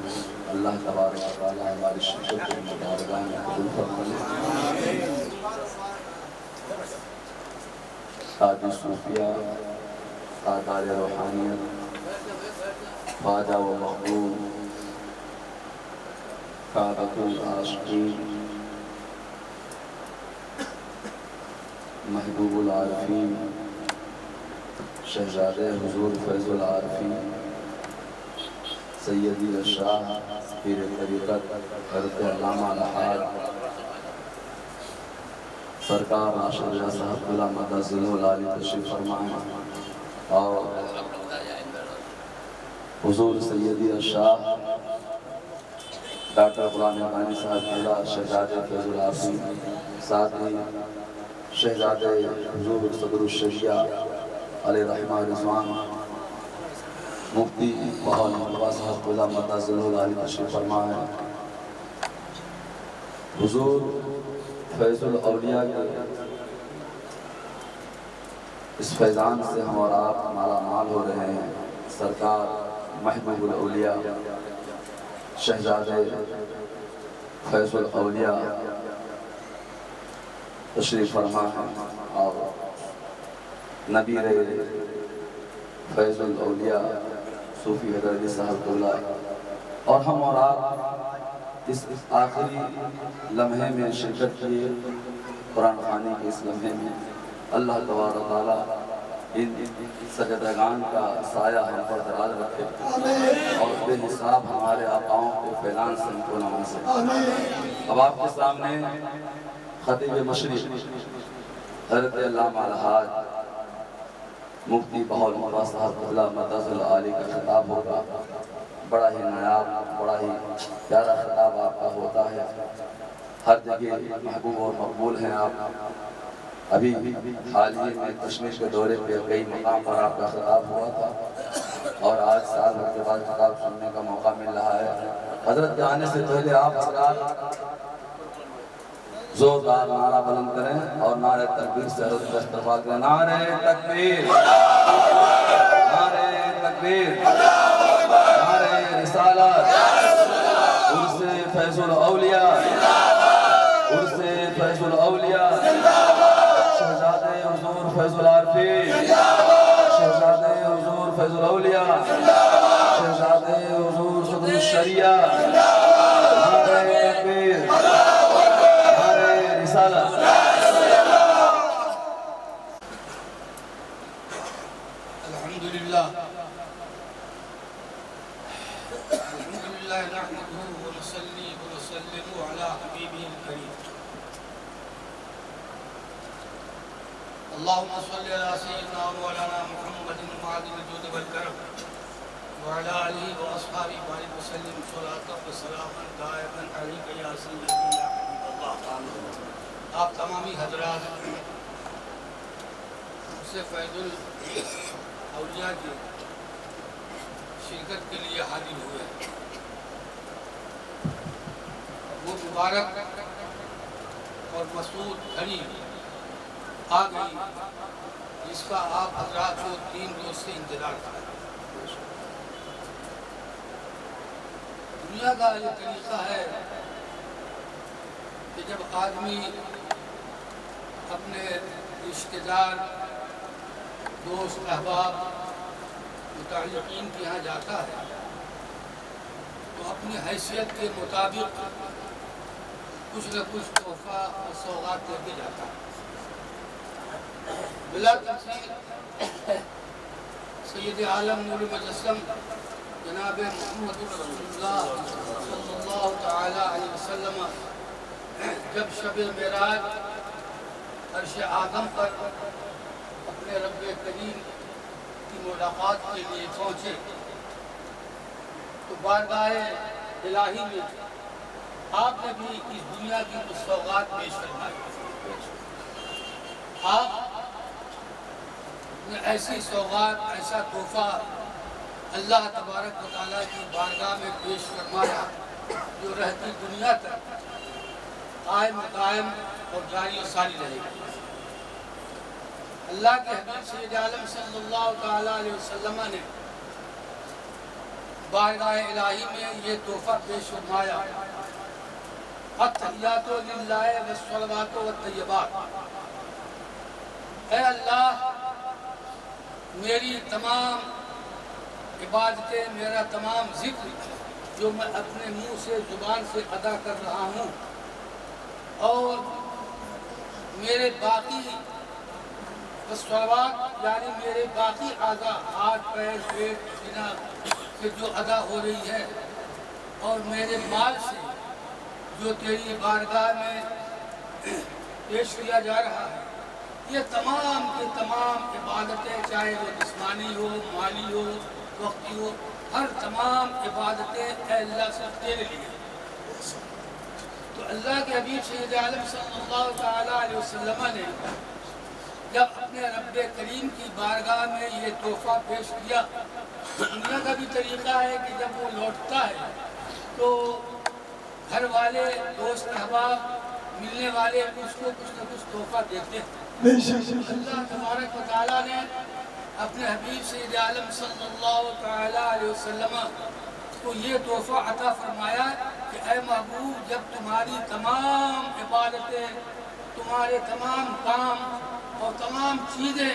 اللہ تبارک و تعالی ہماری شرکت کو مبارکان میں قبول فرمائے تاج صوفیہ، تاجدار روحانیت، خواجہ و محبوب، کعبۃ العاشقین، محبوب العارفین، شہزادہ حضور فیض العارفین، سیدی الشاہ پیر طریقت حضرت علامہ الحاج سرکار ناشد رضا صاحب غلام مدد ذلہ العالی تشریف فرمائیں، اور حضور سیدی الشاہ ڈاکٹر غلام حقانی صاحب اللہ شہزادہ فیض العارفین، ساتھ ہی شہزادہ حضور صدر الشریعہ علیہ رحمہ رضوان مفتی بہال مطلبہ صاحب غلام مدد ذلہ العالی تشریف فرمائیں۔ حضور فیض الاولیاء کے اس فیضان سے ہم اور آپ مالا مال ہو رہے ہیں۔ سرکار محبوب الاولیاء شہزادہ فیض الاولیاء تشریف فرما ہے، اور نبیر فیض الاولیاء صوفی حیدر علی صاحب اللہ، اور ہم اور آپ اس آخری لمحے میں شرکت کیے، قرآن خوانی کے اس لمحے میں۔ اللہ تبارک و تعالیٰ ان سجدگان کا سایہ ہم پر دراز رکھے، اور بے حساب ہمارے آقاؤں کے فیضان سے ہم کو نوازے۔ اب آپ کے سامنے خطیب مشرق حضرت علامہ الحاج مفتی بہال مطلبہ صاحب اللہ مدد ذلہ العالی کا خطاب ہوگا۔ بڑا ہی نایاب، بڑا ہی پیارا خطاب آپ کا ہوتا ہے، ہر جگہ محبوب اور مقبول ہیں آپ۔ ابھی حال ہی میں کشمیر کے دورے پہ کئی مقام پر آپ کا خطاب ہوا تھا، اور آج سال بھر کے بعد خطاب سننے کا موقع مل رہا ہے۔ حضرت کے آنے سے پہلے آپ حضرات زوردار نعرہ بلند کریں، اور نعرہ تکبیر سے حضرت کا استقبال کریں۔ نعرہ تکبیر، نعرہ تکبیر، نعرہ رسالت، عرس فیض الاولیاء، عرس فیض الاولیاء، شہزادہ حضور فیض العارفین، شہزادہ حضور فیض الاولیاء، شہزادہ حضور صدر الشریعہ، نعرہ تکبیر، نعرہ رسالت۔ الحمدللہ نحمده ونصلي ونسلم على حبيبه الكريم اللهم صل على سيدنا مولانا محمد معدن الجود والكرم وعلى آله وأصحابه وبارك وسلم صلاة وسلاما دائما عليك يا سيدي يا حبيب الله۔ آپ تمامی حضرات سے فیض الاولیاء کی شرکت کے لیے حاضر ہوئے، وہ مبارک اور مسعود گھڑی آ گئی جس کا آپ حضرات کو 3 روز سے انتظار تھا۔ دنیا کا یہ طریقہ ہے کہ جب آدمی اپنے رشتہ دار، دوست، احباب، متعلقین کے یہاں جاتا ہے تو اپنی حیثیت کے مطابق کچھ نہ کچھ تحفہ اور سوغات لے کے جاتا ہے۔ بلا تفصیل سید عالم نور مجسم جناب محمد رسول اللہ صلی اللہ تعالی علیہ وسلم جب شب معراج عرش اعظم پر اپنے رب کریم کی ملاقات کے لیے پہنچے تو بارگاہ الہی میں آپ نے بھی اس دنیا کی کچھ سوغات پیش فرمائی۔ آپ نے ایسی سوغات، ایسا تحفہ اللہ تبارک و تعالیٰ کی بارگاہ میں پیش فرمایا جو رہتی دنیا تک قائم اور جاری و ساری رہے گی۔ اللہ کے حبیب سید عالم صلی اللہ تعالیٰ علیہ وسلم نے بارگاہ الہی میں یہ تحفہ پیش فرمایا، التحیات للہ والصلوات والطیبات۔ اے اللہ، میری تمام عبادتیں، میرا تمام ذکر جو میں اپنے منہ سے زبان سے ادا کر رہا ہوں، اور میرے باقی صلوات یعنی میرے باقی اعضاء ہاتھ پیر پیٹ سینہ سے جو ادا ہو رہی ہے، اور میرے مال سے جو تیری بارگاہ میں پیش کیا جا رہا ہے، یہ تمام کی تمام عبادتیں، چاہے وہ جسمانی ہو، مالی ہو، وقتی ہو، ہر تمام عبادتیں اے اللہ سے تیرے لیے۔ تو اللہ کے حبیب سید عالم صلی اللہ تعالیٰ علیہ وسلم نے جب اپنے رب کریم کی بارگاہ میں یہ تحفہ پیش کیا، دنیا کا بھی طریقہ ہے کہ جب وہ لوٹتا ہے تو گھر والے، دوست احباب، ملنے والے اس کو کچھ نہ کچھ تحفہ دیتے ہیں۔ اللہ تبارک و تعالیٰ نے اپنے حبیب سید عالم صلی اللہ تعالیٰ علیہ وسلم کو یہ تحفہ عطا فرمایا کہ اے محبوب، جب تمہاری تمام عبادتیں، تمہارے تمام کام اور تمام چیزیں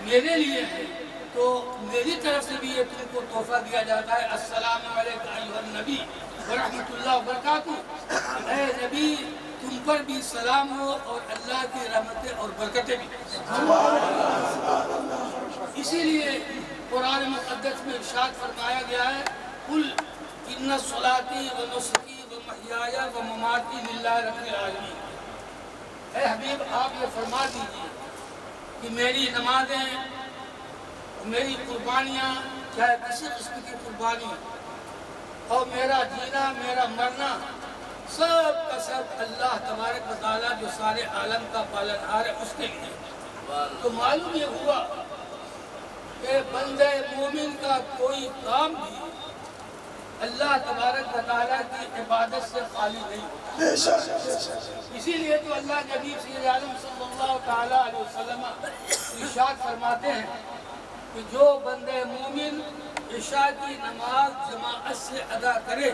میرے لیے ہیں، تو میری طرف سے بھی یہ تم کو تحفہ دیا جاتا ہے۔ السلام علیکم ایھا النبی ورحمۃ اللہ وبرکاتہ، اے نبی تم پر بھی سلام ہو اور اللہ کی رحمتیں اور برکتیں بھی۔ اسی لیے قرآن مقدس میں ارشاد فرمایا گیا ہے، قل ان صلاتی و نسکی و محیایا و مماتی للہ رب العالمین۔ اے حبیب آپ یہ فرما دیجئے کہ میری نمازیں، میری قربانیاں، چاہے کسی قسم کی قربانی، اور میرا جینا، میرا مرنا، سب کا سب اللہ تبارک و تعالیٰ جو سارے عالم کا پالنہار ہے اس کے لیے۔ تو معلوم یہ ہوا کہ بندہ مومن کا کوئی کام بھی اللہ تبارک و تعالیٰ کی عبادت سے خالی نہیں ہوتا۔ اسی لیے تو اللہ کے حبیب سید عالم صلی اللہ تعالیٰ علیہ وسلم ارشاد فرماتے ہیں کہ جو بندہ مومن عشاء کی نماز جماعت سے ادا کرے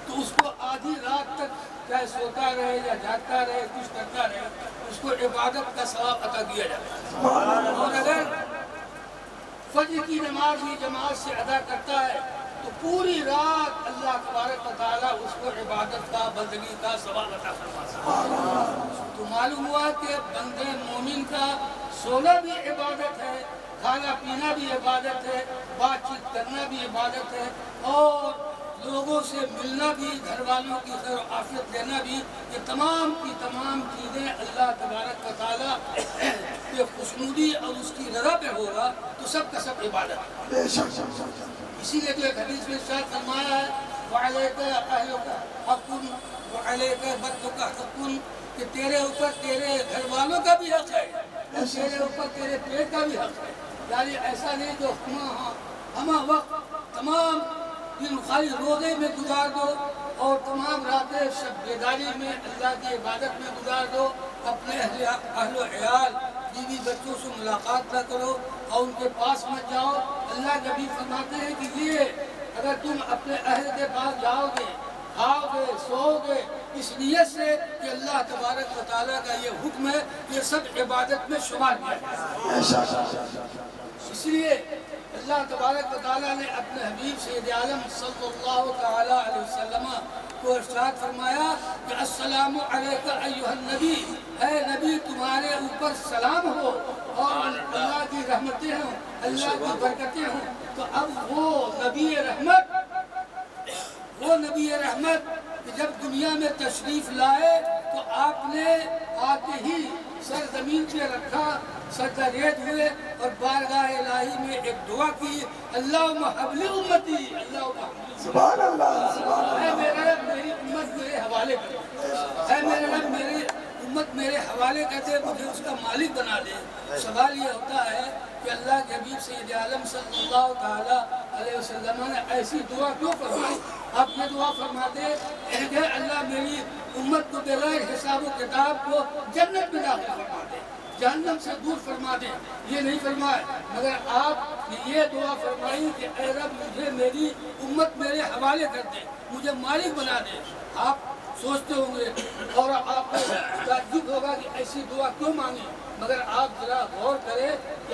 تو اس کو آدھی رات تک چاہے سوتا رہے یا جاگتا رہے، کچھ کرتا رہے، اس کو عبادت کا ثواب عطا کیا جاتا ہے۔ اور اگر فجر کی نماز بھی جماعت سے ادا کرتا ہے تو پوری رات اللہ تبارک و تعالیٰ اس کو عبادت کا، بندگی کا ثواب عطا فرماتا ہے۔ تو معلوم ہوا کہ بندے مومن کا سونا بھی عبادت ہے، کھانا پینا بھی عبادت ہے، بات چیت کرنا بھی عبادت ہے، اور لوگوں سے ملنا بھی، گھر والوں کی خیر و عافیت دینا بھی، یہ تمام کی تمام چیزیں اللہ تبارک و تعالیٰ کے خوشنودی اور اس کی رضا پہ ہوگا تو سب کا سب عبادت ہے۔ اسی لیے تو ایک حدیث میں ارشاد فرمایا ہے وَعَلَيْكَ أَهْلُكَ حَقٌّ وَعَلَيْكَ بَطْنُكَ حَقٌّ، کہ تیرے اوپر تیرے گھر والوں کا بھی حق ہے اور تیرے اوپر تیرے پیٹ کا بھی حق ہے۔ یعنی ایسا نہیں جو ہمہ وقت تمام دن خالی روزے میں گزار دو اور تمام راتیں شب بیداری میں اللہ کی عبادت میں گزار دو، اپنے اہل و عیال، بیوی بچوں سے ملاقات نہ کرو اور ان کے پاس مت جاؤ۔ اللہ نبی فرماتے ہیں کہ یہ اگر تم اپنے اہل کے پاس جاؤ گے، کھاؤ گے، سوؤ گے، اس نیت سے کہ اللہ تبارک و تعالیٰ کا یہ حکم ہے، یہ سب عبادت میں شمار کیا جائے۔ اس لیے اللہ تبارک و تعالیٰ نے اپنے حبیب سید عالم صلی اللہ تعالیٰ علیہ وسلم کو ارشاد فرمایا کہ السلام علیکم ایھا النبی، اے نبی تمہارے اوپر سلام ہو اور اللہ کی رحمتیں ہوں، اللہ کی برکتیں ہوں۔ تو اب وہ نبی رحمت کہ جب دنیا میں تشریف لائے تو آپ نے آتے ہی سر زمین پہ رکھا، سجدہ ریز ہوئے اور بارگاہ الہی میں ایک دعا کی، اللہم حب لی امتی، اللہم حب لی سبحان اللہ، اے میرے رب میری امت میرے حوالے کر، اے میرے رب میری امت میرے حوالے کر دے، مجھے اس کا مالک بنا دے۔ سوال یہ ہوتا ہے کہ اللہ کے حبیب سید عالم صلی اللہ تعالیٰ علیہ وسلم نے ایسی دعا کیوں فرمائی؟ آپ یہ دعا فرماتے کہ اللہ میری امت کو بغیر حساب و کتاب کو جنت میں داخل فرما دے، جہنم سے دور فرما دے، یہ نہیں فرمایا، مگر آپ نے یہ دعا فرمائی کہ اے رب مجھے میری امت میرے حوالے کر دے، مجھے مالک بنا دے۔ آپ سوچتے ہوں گے اور آپ کو تعجب ہوگا کہ ایسی دعا کیوں مانگی، مگر آپ ذرا غور کریں کہ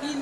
3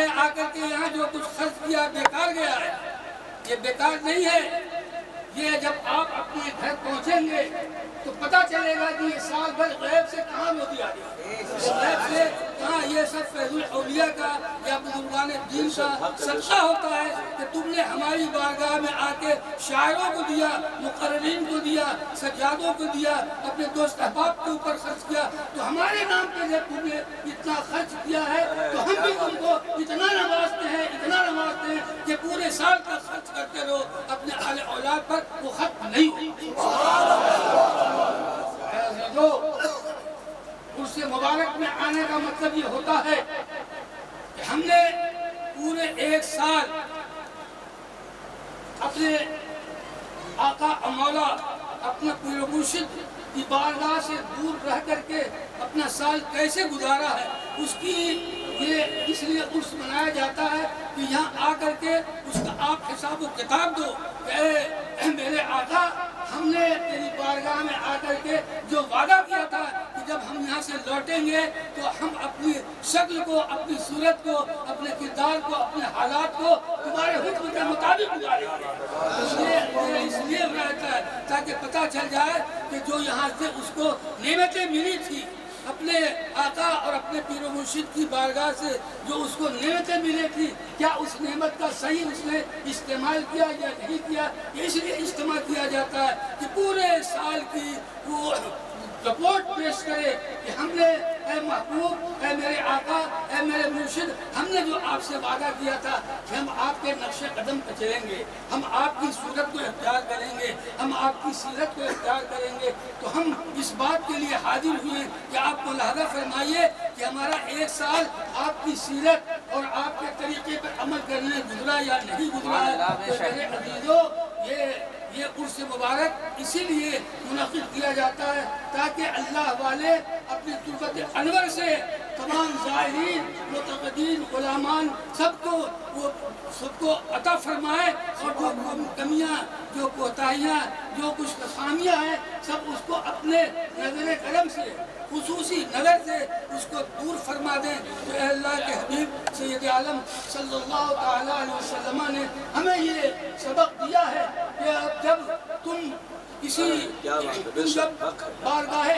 نے آ کر کے یہاں جو کچھ خرچ کیا بیکار گیا ہے، یہ بیکار نہیں ہے۔ یہ جب آپ اپنے گھر پہنچیں گے تو پتہ چلے گا کہ یہ سال بھر غیب سے کہاں موتی آ گیا، غیب سے کہاں۔ یہ سب فیض الاولیاء کا یا بزرگان دین کا صدقہ ہوتا ہے کہ تم نے ہماری بارگاہ میں آ کے شاعروں کو دیا، مقررین کو دیا، سجادوں کو دیا، اپنے دوست احباب کے اوپر خرچ کیا، تو ہمارے نام پہ جب تم نے اتنا خرچ کیا ہے تو ہم بھی تم کو اتنا نوازتے ہیں کہ پورے سال کا خرچ کرتے رہو اپنے اہل اولاد پر، وہ ختم نہیں ہوگا۔ عرس مبارک میں آنے کا مطلب یہ ہوتا ہے کہ ہم نے پورے ایک سال اپنے آقا مولا اپنے پیر و مرشد کی بارگاہ سے دور رہ کر کے اپنا سال کیسے گزارا ہے، اس کی یہ اس لیے عرس منایا جاتا ہے کہ یہاں آ کر کے اس کا آپ حساب و کتاب دو کہ اے میرے آقا، ہم نے تیری بارگاہ میں آ کر کے جو وعدہ کیا تھا کہ جب ہم یہاں سے لوٹیں گے تو ہم اپنی شکل کو، اپنی صورت کو، اپنے کردار کو، اپنے حالات کو تمہارے حکم کے مطابق گزاریں گے۔ اس لیے رہتا ہے تاکہ پتہ چل جائے کہ جو یہاں سے اس کو نعمتیں ملی تھی اپنے آقا اور اپنے پیر و مرشد کی بارگاہ سے، جو اس کو نعمتیں ملی تھی، کیا اس نعمت کا صحیح اس نے استعمال کیا یا نہیں کیا۔ اس لیے اجتماع کیا جاتا ہے کہ پورے سال کی وہ رپورٹ پیش کرے کہ ہم نے اے محبوب، اے میرے آقا، اے میرے مرشد، ہم نے جو آپ سے وعدہ کیا تھا کہ ہم آپ کے نقش قدم پہ چلیں گے، ہم آپ کی صورت کو اختیار کریں گے، ہم آپ کی سیرت کو اختیار کریں گے، تو ہم اس بات کے لیے حاضر ہوئے کہ آپ کو لہذا فرمائیے کہ ہمارا ایک سال آپ کی سیرت اور آپ کے طریقے پر عمل کرنے گزرا یا نہیں گزرا ہے۔ تو میرے عزیزو، یہ عرس مبارک اسی لیے منعقد کیا جاتا ہے تاکہ اللہ والے اپنی تربت انور سے تمام ظاہرین، متقدین، غلامان سب کو عطا فرمائے، اور جو کمیاں، جو کوتاہیاں، جو کچھ خامیاں ہیں، سب اس کو اپنے نظر کرم سے، خصوصی نظر سے اس کو دور فرما دیں۔ تو اے اللہ کے حبیب سید عالم صلی اللہ تعالیٰ علیہ وسلم نے ہمیں یہ سبق دیا ہے کہ جب تم جب بارگاہ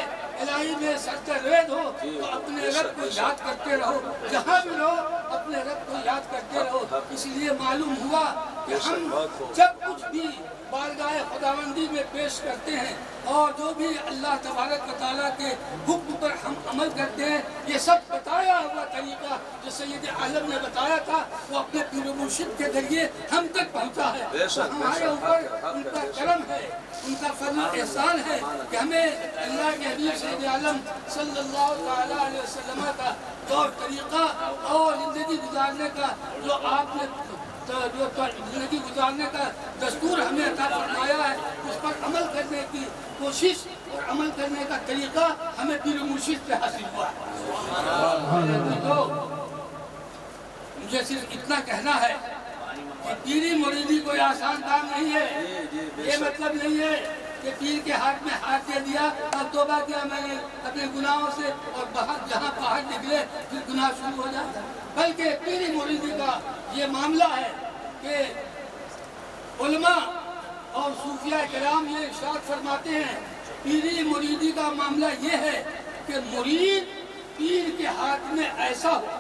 الہی میں سرتروید ہو تو اپنے رب کو یاد کرتے رہو، جہاں بھی رہو اپنے رب کو یاد کرتے رہو۔ اس لیے معلوم ہوا کہ ہم جب کچھ بھی بارگاہ خداوندی میں پیش کرتے ہیں اور جو بھی اللہ تبارک و تعالیٰ کے حکم پر ہم عمل کرتے ہیں، یہ سب بتایا ہوا طریقہ جو سید عالم نے بتایا تھا وہ اپنے پیر و مرشد کے ذریعے ہم تک پہنچا ہے۔ ہمارے اوپر ان کا کرم ہے، ان کا فضل و احسان ہے کہ ہمیں اللہ کے حبیب سید عالم صلی اللہ تعالیٰ علیہ وسلم کا طور طریقہ اور زندگی گزارنے کا جو آپ نے زندگی گزارنے کا دستور ہمیں عطا فرمایا ہے، اس پر عمل کرنے کی کوشش اور عمل کرنے کا طریقہ ہمیں پیر و مرشد سے حاصل ہوا ہے۔ مجھے صرف اتنا کہنا ہے کہ پیری مریدی کوئی آسان کام نہیں ہے۔ یہ مطلب نہیں ہے کہ پیر کے ہاتھ میں ہاتھ دے دیا اور توبہ کیا میں نے اپنے گناہوں سے، اور باہر جہاں پہاڑ نکلے پھر گناہ شروع ہو جاتا، بلکہ پیری مریدی کا یہ معاملہ ہے کہ علماء اور صوفیاء کرام یہ ارشاد فرماتے ہیں، پیری مریدی کا معاملہ یہ ہے کہ مرید پیر کے ہاتھ میں ایسا ہو،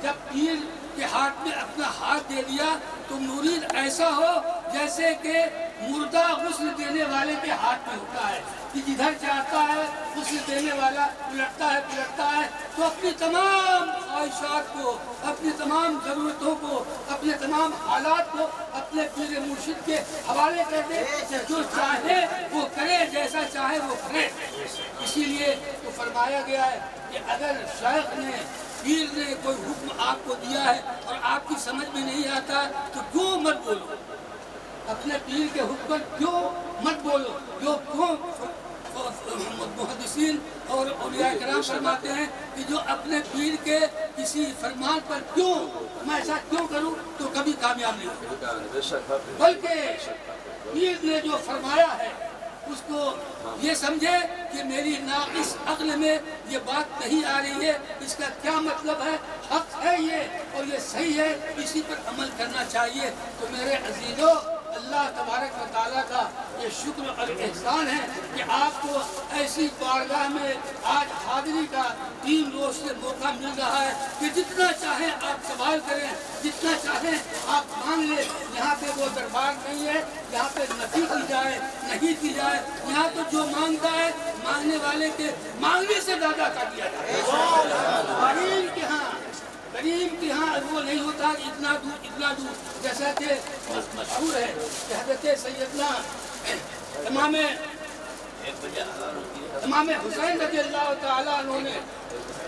جب پیر کے ہاتھ میں اپنا ہاتھ دے دیا تو مرید ایسا ہو جیسے کہ مردہ غسل دینے والے کے ہاتھ میں ہوتا ہے کہ جدھر چاہتا ہے غسل دینے والا پلٹتا ہے تو اپنی تمام خواہشات کو، اپنی تمام ضرورتوں کو، اپنے تمام حالات کو اپنے پیر مرشد کے حوالے کر دے، جو چاہے وہ کرے، جیسا چاہے وہ کرے۔ اسی لیے تو فرمایا گیا ہے کہ اگر شیخ نے، پیر نے کوئی حکم آپ کو دیا ہے اور آپ کی سمجھ میں نہیں آتا تو کیوں مت بولو، اپنے پیر کے حکم پر کیوں مت بولو۔ جو کیوں محدثین اور اولیاء کرام فرماتے ہیں کہ جو اپنے پیر کے کسی فرمان پر کیوں، میں ایسا کیوں کروں تو کبھی کامیاب نہیں ہوں، بلکہ پیر نے جو فرمایا ہے اس کو یہ سمجھے کہ میری ناقص عقل میں یہ بات نہیں آ رہی ہے، اس کا کیا مطلب ہے، حق ہے یہ اور یہ صحیح ہے، اسی پر عمل کرنا چاہیے۔ تو میرے عزیزوں، اللہ تبارک و تعالیٰ کا یہ شکر اور احسان ہے کہ آپ کو ایسی بارگاہ میں آج حاضری کا 3 روز سے موقع مل رہا ہے کہ جتنا چاہیں آپ سوال کریں، جتنا چاہیں آپ مانگ لیں۔ یہاں پہ وہ دربار نہیں ہے یہاں پہ نفی کی جائے نہیں کی جائے، یہاں تو جو مانگتا ہے مانگنے والے کے مانگنے سے زیادہ کا دیا جائے۔ کریم کے ہاں وہ نہیں ہوتا کہ اتنا دور، جیسا کہ مشہور ہے کہ حضرت سیدنا امام حسین رضی اللہ تعالیٰ عنہ نے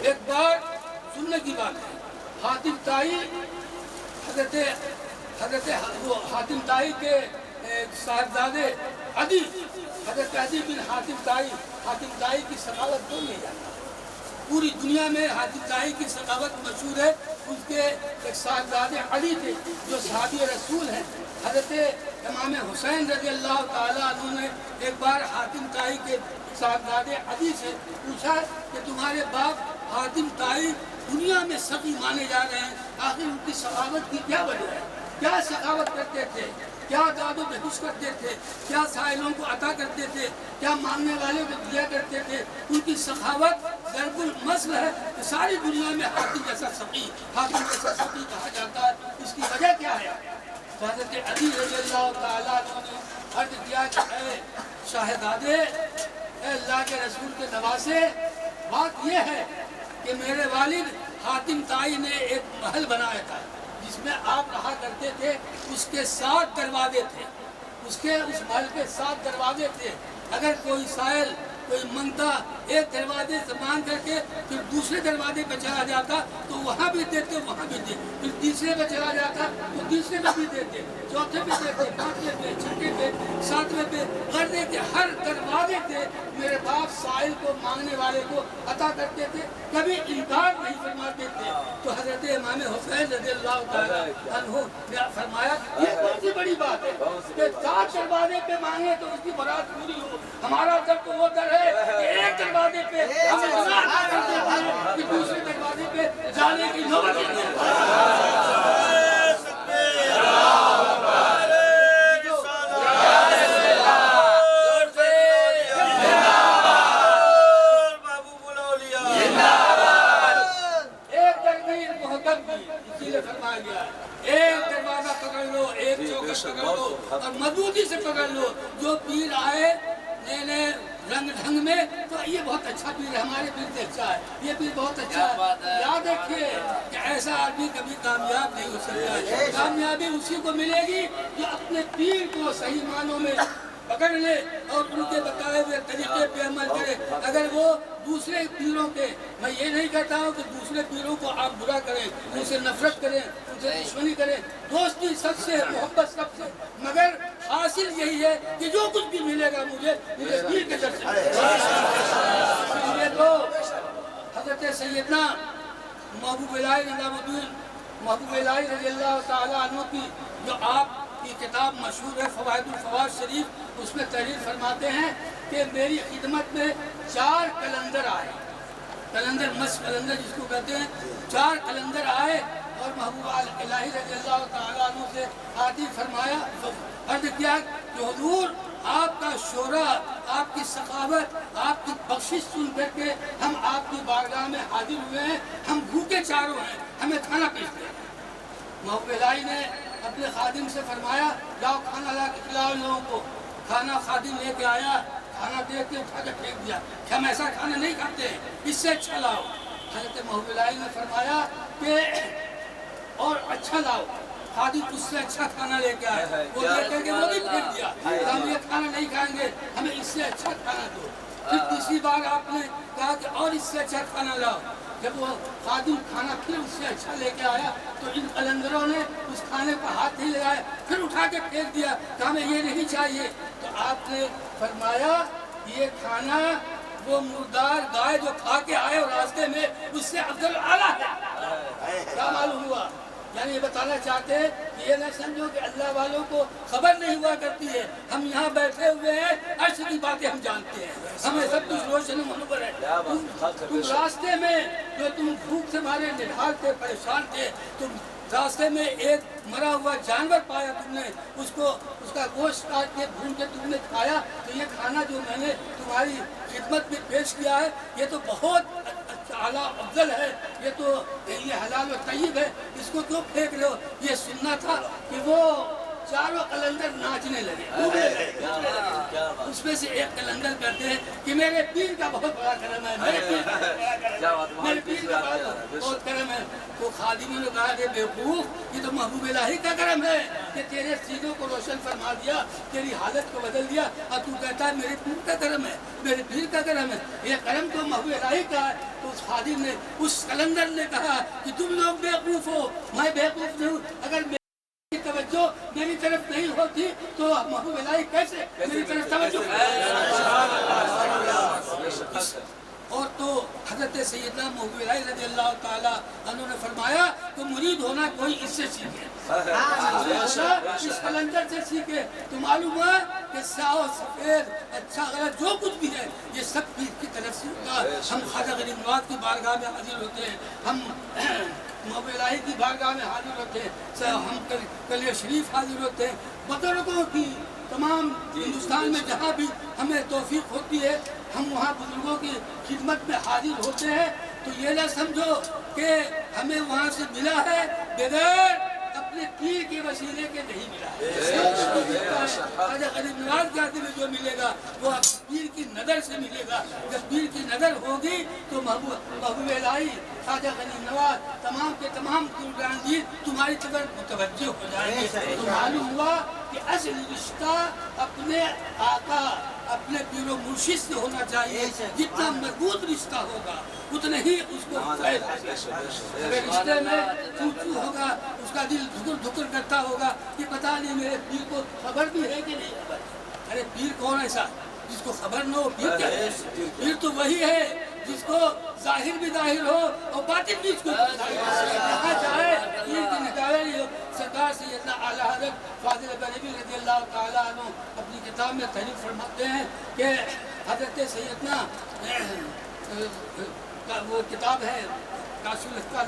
ایک بار سننے کی بات ہے، حاتم طائی حاتم طائی کے صاحبزادے عدی، حضرت عدی بن حاتم طائی کی سخاوت کون نہیں جانتا؟ پوری دنیا میں حاتم طائی کی سخاوت مشہور ہے۔ اس کے ایک صاحبزادے علی تھے جو صحابی رسول ہیں۔ حضرت امام حسین رضی اللہ تعالیٰ عنہ نے ایک بار حاتم طائی کے صاحبزادے علی سے پوچھا کہ تمہارے باپ حاتم طائی دنیا میں سخی مانے جا رہے ہیں، آخر ان کی سخاوت کی کیا وجہ ہے؟ کیا سخاوت کرتے تھے؟ کیا داد و بہش کرتے تھے؟ کیا سائلوں کو عطا کرتے تھے؟ کیا مانگنے والے کو دیا کرتے تھے؟ ان کی سخاوت ضرب المثل ہے کہ ساری دنیا میں حاتم جیسا سخی کہا جاتا ہے۔ اس کی وجہ کیا ہے؟ حضرت علی رضی اللہ تعالیٰ عنہ نے عرض کیا کہ اے شاہزادے، اے اللہ کے رسول کے نواسے، بات یہ ہے کہ میرے والد حاتم طائی نے ایک محل بنایا تھا جس میں آپ رہا کرتے تھے۔ اس کے 7 دروازے تھے، اس محل کے 7 دروازے تھے۔ اگر کوئی سائل کوئی منگتا ایک دروازے سے مانگ کر کے پھر دوسرے دروازے پہ چلا جاتا تو وہاں بھی دیتے، وہاں بھی دیتے، پھر تیسرے پہ چلا جاتا تو تیسرے پہ بھی دیتے، چوتھے پہ دیتے، 5ویں پہ، 6ویں پہ، 7ویں پہ، غرضے کے ہر دروازے پہ میرے باپ سائل کو مانگنے والے کو عطا کرتے تھے، کبھی انکار نہیں فرماتے تھے۔ تو حضرت امام حسین رضی اللہ تعالیٰ عنہ نے فرمایا یہ کون سی بڑی بات ہے کہ 4 دروازے پہ مانگے تو اس کی مراد پوری ہو۔ ہمارا در تو وہ در ہے کہ ایک دروازے پہ ہم اتنا عطا کرتے ہیں کہ دوسرے دروازے پہ جانے کی نوبت نہیں ہے۔ ایک دروازہ پکڑ لو، ایک چوکٹ پکڑ لو اور مضبوطی سے پکڑ لو۔ جو پیر آئے نئے نئے رنگ ڈھنگ میں تو یہ بہت اچھا پیر ہے، ہمارے پیر سے اچھا ہے، یہ پیر بہت اچھا ہے۔ یاد رکھیے کہ ایسا آدمی کبھی کامیاب نہیں ہو سکتا ہے۔ کامیابی اسی کو ملے گی جو اپنے پیر کو صحیح معنوں میں پکڑ لے اور ان کے بتائے ہوئے طریقے پہ عمل کرے۔ اگر وہ دوسرے پیروں کے، میں یہ نہیں کہتا ہوں کہ دوسرے پیروں کو آپ برا کریں، ان سے نفرت کریں، ان سے دشمنی کریں، دوستی سب سے، محبت سب سے، مگر حاصل یہی ہے کہ جو کچھ بھی ملے گا مجھے پیر کے در سے ملے گا۔ یہ تو حضرت سیدنا محبوب الہی رضی اللہ تعالیٰ عنہ کی جو آپ کی کتاب مشہور ہے فوائد الفوائد شریف، اس میں تحریر فرماتے ہیں کہ میری خدمت میں 4 کلندر آئے، کلندر مس کلندر جس کو کہتے ہیں، 4 کلندر آئے اور محبوب الہی رضی اللہ تعالیٰ عنہ سے آتی فرمایا، عرض کیا کہ حضور آپ کا شورا، آپ کی سخاوت، آپ کی بخشش سن کر کے ہم آپ کی بارگاہ میں حاضر ہوئے ہیں، ہم بھوکے چاروں ہیں، ہمیں کھانا پیش دیں۔ محبوب الہی نے اپنے خادم سے فرمایا جاؤ کھانا لا کے کھلاؤ لوگوں کو۔ کھانا خادم لے کے آیا، کھانا دے کے اٹھا کے پھینک دیا کہ ہم ایسا کھانا نہیں کھاتے ہیں، اس سے اچھا لاؤ۔ حضرت محبوب الہی نے فرمایا کہ اور اچھا لاؤ۔ خادم اس سے اچھا کھانا لے کے آئے، وہ دے کر کے وہ بھی پھینک دیا، ہم یہ کھانا نہیں کھائیں گے، ہمیں اس سے اچھا کھانا دو۔ پھر تیسری بار آپ نے کہا کہ اور اس سے اچھا کھانا لاؤ۔ جب وہ خادم کھانا پھر اس سے اچھا لے کے آیا تو ان قلندروں نے اس کھانے پر ہاتھ نہیں لگائے، پھر اٹھا کے پھینک دیا کہ ہمیں یہ نہیں چاہیے۔ تو آپ نے فرمایا یہ کھانا وہ مردار گائے جو کھا کے آئے اور راستے میں اس سے افضل اعلیٰ ہے۔ کیا معلوم ہوا یعنی یہ بتانا چاہتے ہیں کہ یہ نہ سمجھو کہ اللہ والوں کو خبر نہیں ہوا کرتی ہے. ہم یہاں بیٹھے ہوئے ہیں, عرش کی باتیں ہم جانتے ہیں, ہمیں سب کچھ روشن منور ہے. تم راستے میں جو تم بھوک سے مارے نڈھال تھے, پریشان تھے, تم راستے میں ایک مرا ہوا جانور پایا, تم نے اس کا گوشت کاٹ کے بھون کے تم نے کھایا, تو یہ کھانا جو میں نے تمہاری خدمت میں پیش کیا ہے یہ تو بہت اعلیٰ افضل ہے, یہ تو یہ حلال و طیب ہے, اس کو کیوں پھینک رہے ہو؟ یہ سننا تھا کہ وہ چاروں قلندر ناچنے لگے, اس میں سے ایک قلندر کہتے ہیں کہ میرے پیر کا بہت بڑا کرم ہے, میرے پیر کا بہت کرم ہے. تو خادموں نے کہا کہ بیوقوف, یہ تو محبوب الہی کا کرم ہے کہ تیرے سینوں کو روشن فرما دیا, تیری حالت کو بدل دیا, اور تو کہتا ہے میرے پیر کا کرم ہے, میرے پیر کا کرم ہے. یہ کرم تو محبوب الہی کا ہے. تو اس خادم نے, اس قلندر نے کہا کہ تم لوگ بیوقوف ہو, میں بیوقوف نہیں ہوں. اگر توجہ میری طرف نہیں ہوتی تو محبوب الہی کیسے میری طرف توجہ اور تو حضرت سیدنا محبوب الہی رضی اللہ تعالیٰ عنہ نے فرمایا کہ مرید ہونا کوئی اس سے سیکھے, اس قلندر سے سیکھے. تو معلوم ہے کہ سیاہ و سفید, اچھا غلط جو کچھ بھی ہے یہ سب پیر کی طرف سے ہوتا ہے. ہم خواجہ غریب نواز کی بارگاہ میں حاضر ہوتے ہیں, ہم محبوب الہی کی بارگاہ میں حاضر ہوتے ہیں, ہم کلیہ شریف حاضر ہوتے ہیں. بزرگوں کی تمام ہندوستان میں جہاں بھی ہمیں توفیق ہوتی ہے ہم وہاں بزرگوں کی خدمت میں حاضر ہوتے ہیں. تو یہ نہ سمجھو کہ ہمیں وہاں سے ملا ہے بغیر اپنے پیر کے وسیلے کے نہیں ملا ہے. خواجہ غریب نواز کے آدمی میں جو ملے گا وہ پیر کی نظر سے ملے گا. جب پیر کی نظر ہوگی تو محبوب الہی خواجہ غریب نواز تمام کے تمام جی تمہاری طرف متوجہ ہو جائیں گے. تو معلوم ہوا کہ اصل رشتہ اپنے آقا اپنے پیر و مرشد سے ہونا چاہیے. جتنا مضبوط رشتہ ہوگا اتنا ہی اس کو فائدہ. اگر رشتے میں چوچو ہوگا, اس کا دل دھکر دھکر کرتا ہوگا کہ پتہ نہیں میرے پیر کو خبر بھی ہے کہ نہیں خبر. ارے پیر کون ایسا جس کو خبر نہ ہو؟ پیر کیا ہے؟ پیر تو وہی ہے جس کو ظاہر بھی ظاہر ہو اور باطن بھی اس کو کہا جائے. پیر کی نگاہیں سرکار سیدنا اعلیٰ حضرت فاضل بریلوی رضی اللہ تعالیٰ عنہ اپنی کتاب میں تحریر فرماتے ہیں کہ حضرت سیدنا وہ کتاب ہے کاشف الافکار,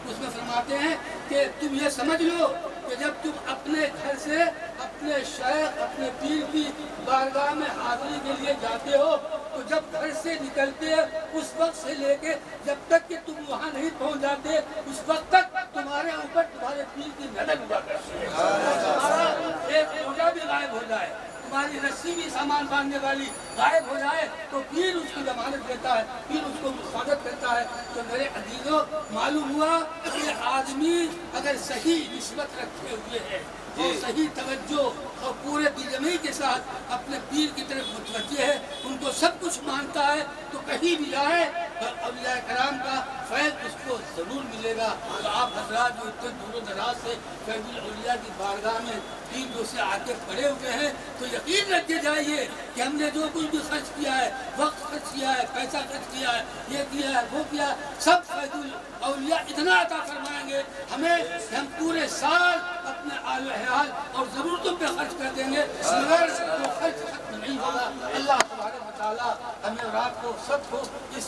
اس میں فرماتے ہیں کہ تم یہ سمجھ لو کہ جب تم اپنے گھر سے اپنے شیخ اپنے پیر کی بارگاہ میں حاضری کے لیے جاتے ہو تو جب گھر سے نکلتے اس وقت سے لے کے جب تک کہ تم وہاں نہیں پہنچ جاتے اس وقت تک تمہارے اوپر تمہارے پیر کی نظر ہوا کرتی ہے. تمہارا ایک روزہ بھی غائب ہو جائے, تمہاری رسی بھی سامان باندھنے والی غائب ہو جائے تو پیر اس کی ضمانت دیتا ہے, پیر اس کو مفادت کرتا ہے. تو میرے عزیزوں معلوم ہوا کہ آدمی اگر صحیح نسبت رکھے ہوئے ہے اور صحیح توجہ اور پورے دل جمعی کے ساتھ اپنے پیر کی طرف متوجہ ہے, ان کو سب کچھ مانتا ہے, تو کہیں بھی جائے اولیاء کرام کا فیض اس کو ضرور ملے گا. تو آپ حضرات جو اتنے دور و دراز سے فیض الاولیاء کی بارگاہ میں پیر جو سے آ کے کھڑے ہوئے ہیں تو یقین رکھ کے جائیے کہ ہم نے جو کچھ بھی خرچ کیا ہے, وقت خرچ کیا ہے, پیسہ خرچ کیا ہے, یہ کیا ہے, وہ کیا, سب فیض الاولیاء اتنا عطا فرمائیں گے ہمیں کہ ہم پورے سال اپنے آل و حیال اور ضرورتوں پہ خرچ کر دیں گے مگر وہ خرچ ختم نہیں ہوگا. اللہ تبارک و تعالیٰ ہمیں اور آپ کو سب کو اس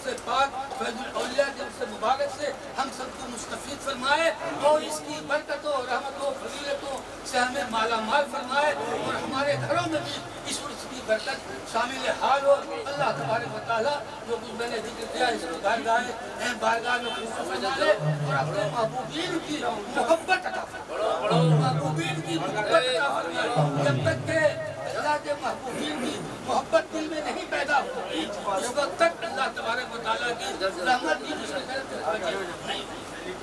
سے پاک فیض الاولیاء کے اس سے مبارک سے ہم سب کو مستفید فرمائے اور اس کی برکتوں رحمتوں فضیلتوں سے ہمیں مالا مال فرمائے اور ہمارے گھروں میں بھی اس عرص کی برکت شامل حال ہو. اللہ تبارک و تعالیٰ جو کچھ میں نے ذکر کیا اس کو بارگاہ میں خوب فرمائے اور اپنے محبوبین کی محبت عطا فرمائے, محبوبین کی محبت عطا فرمائے. جب تک کہ اللہ کے محبوبین کی محبت دل میں نہیں پیدا ہوتی اس وقت تک اللہ تبارک و تعالیٰ کی رحمت کی اس نہیں.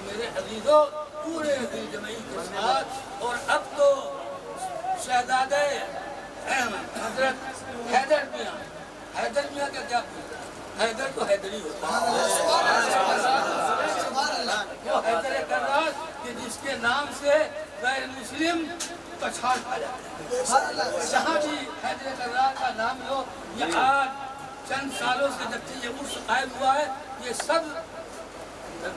میرے عزیزوں پورے دل جمعی کے ساتھ اور اب تو شہزادہ حضرت حیدر میاں کا کیا حیدر تو حیدری ہوتا ہے, وہ حیدر کرار کہ جس کے نام سے غیر مسلم پچھاڑ پا جاتے ہیں. جہاں بھی حیدر کرار کا نام لو یہ آج چند سالوں سے جب سے یہ عرص قائم ہوا ہے یہ سب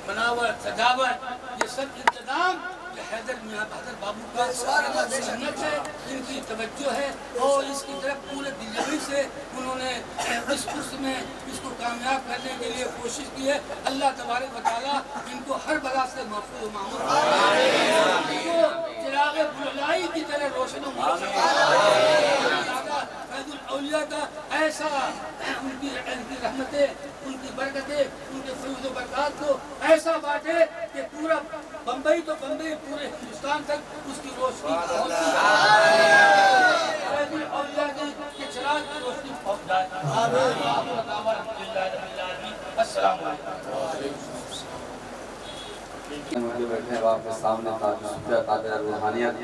بناوٹ سجاوٹ یہ سب انتظام یہ حیدر میاں بہادر بابو کا سنت ہے، ان کی توجہ ہے اور اس کی طرف پورے دلجمعی سے انہوں نے اس کورس میں اس کو کامیاب کرنے کے لیے کوشش کی ہے۔ اللہ تبارک و تعالیٰ ان کو ہر بلا سے محفوظ و معمور ان کو چراغ بللائی کی طرح روشن و فیض الاولیاء کا ایسا ان کی رحمتیں، ان کی برکتیں، ان کے فیض و برکات کو ایسا بانٹے کہ پورا بمبئی تو بمبئی پورے ہندوستان تک اس کی روشنی پہنچی فیض الاولیاء کے چراغ کی روشنی پہنچ جائے۔ السلام علیکم۔ بیٹھے ہیں آپ کے سامنے تاجر روحانیت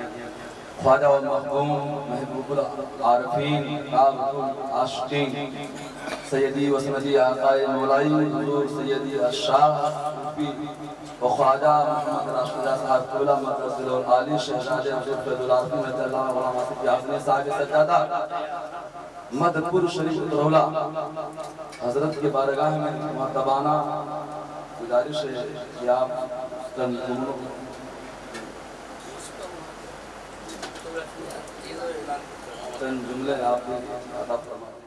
خواجہ و محبوب محبوب العارفین قابل العاشقین سیدی و سندی آقائے مولائی حضور سیدی الشاہ و خواجہ محمد راشد صاحب قبلہ مدرسل العالی شہزادے حضرت فیض العارفین رضی اللہ عنہ وسلم اپنے صاحب سجادہ مدھپور شریف اترولہ حضرت کے بارگاہ میں مرتبانہ گزارش ہے کہ آپ چند جملے آپ عطا فرمائیں۔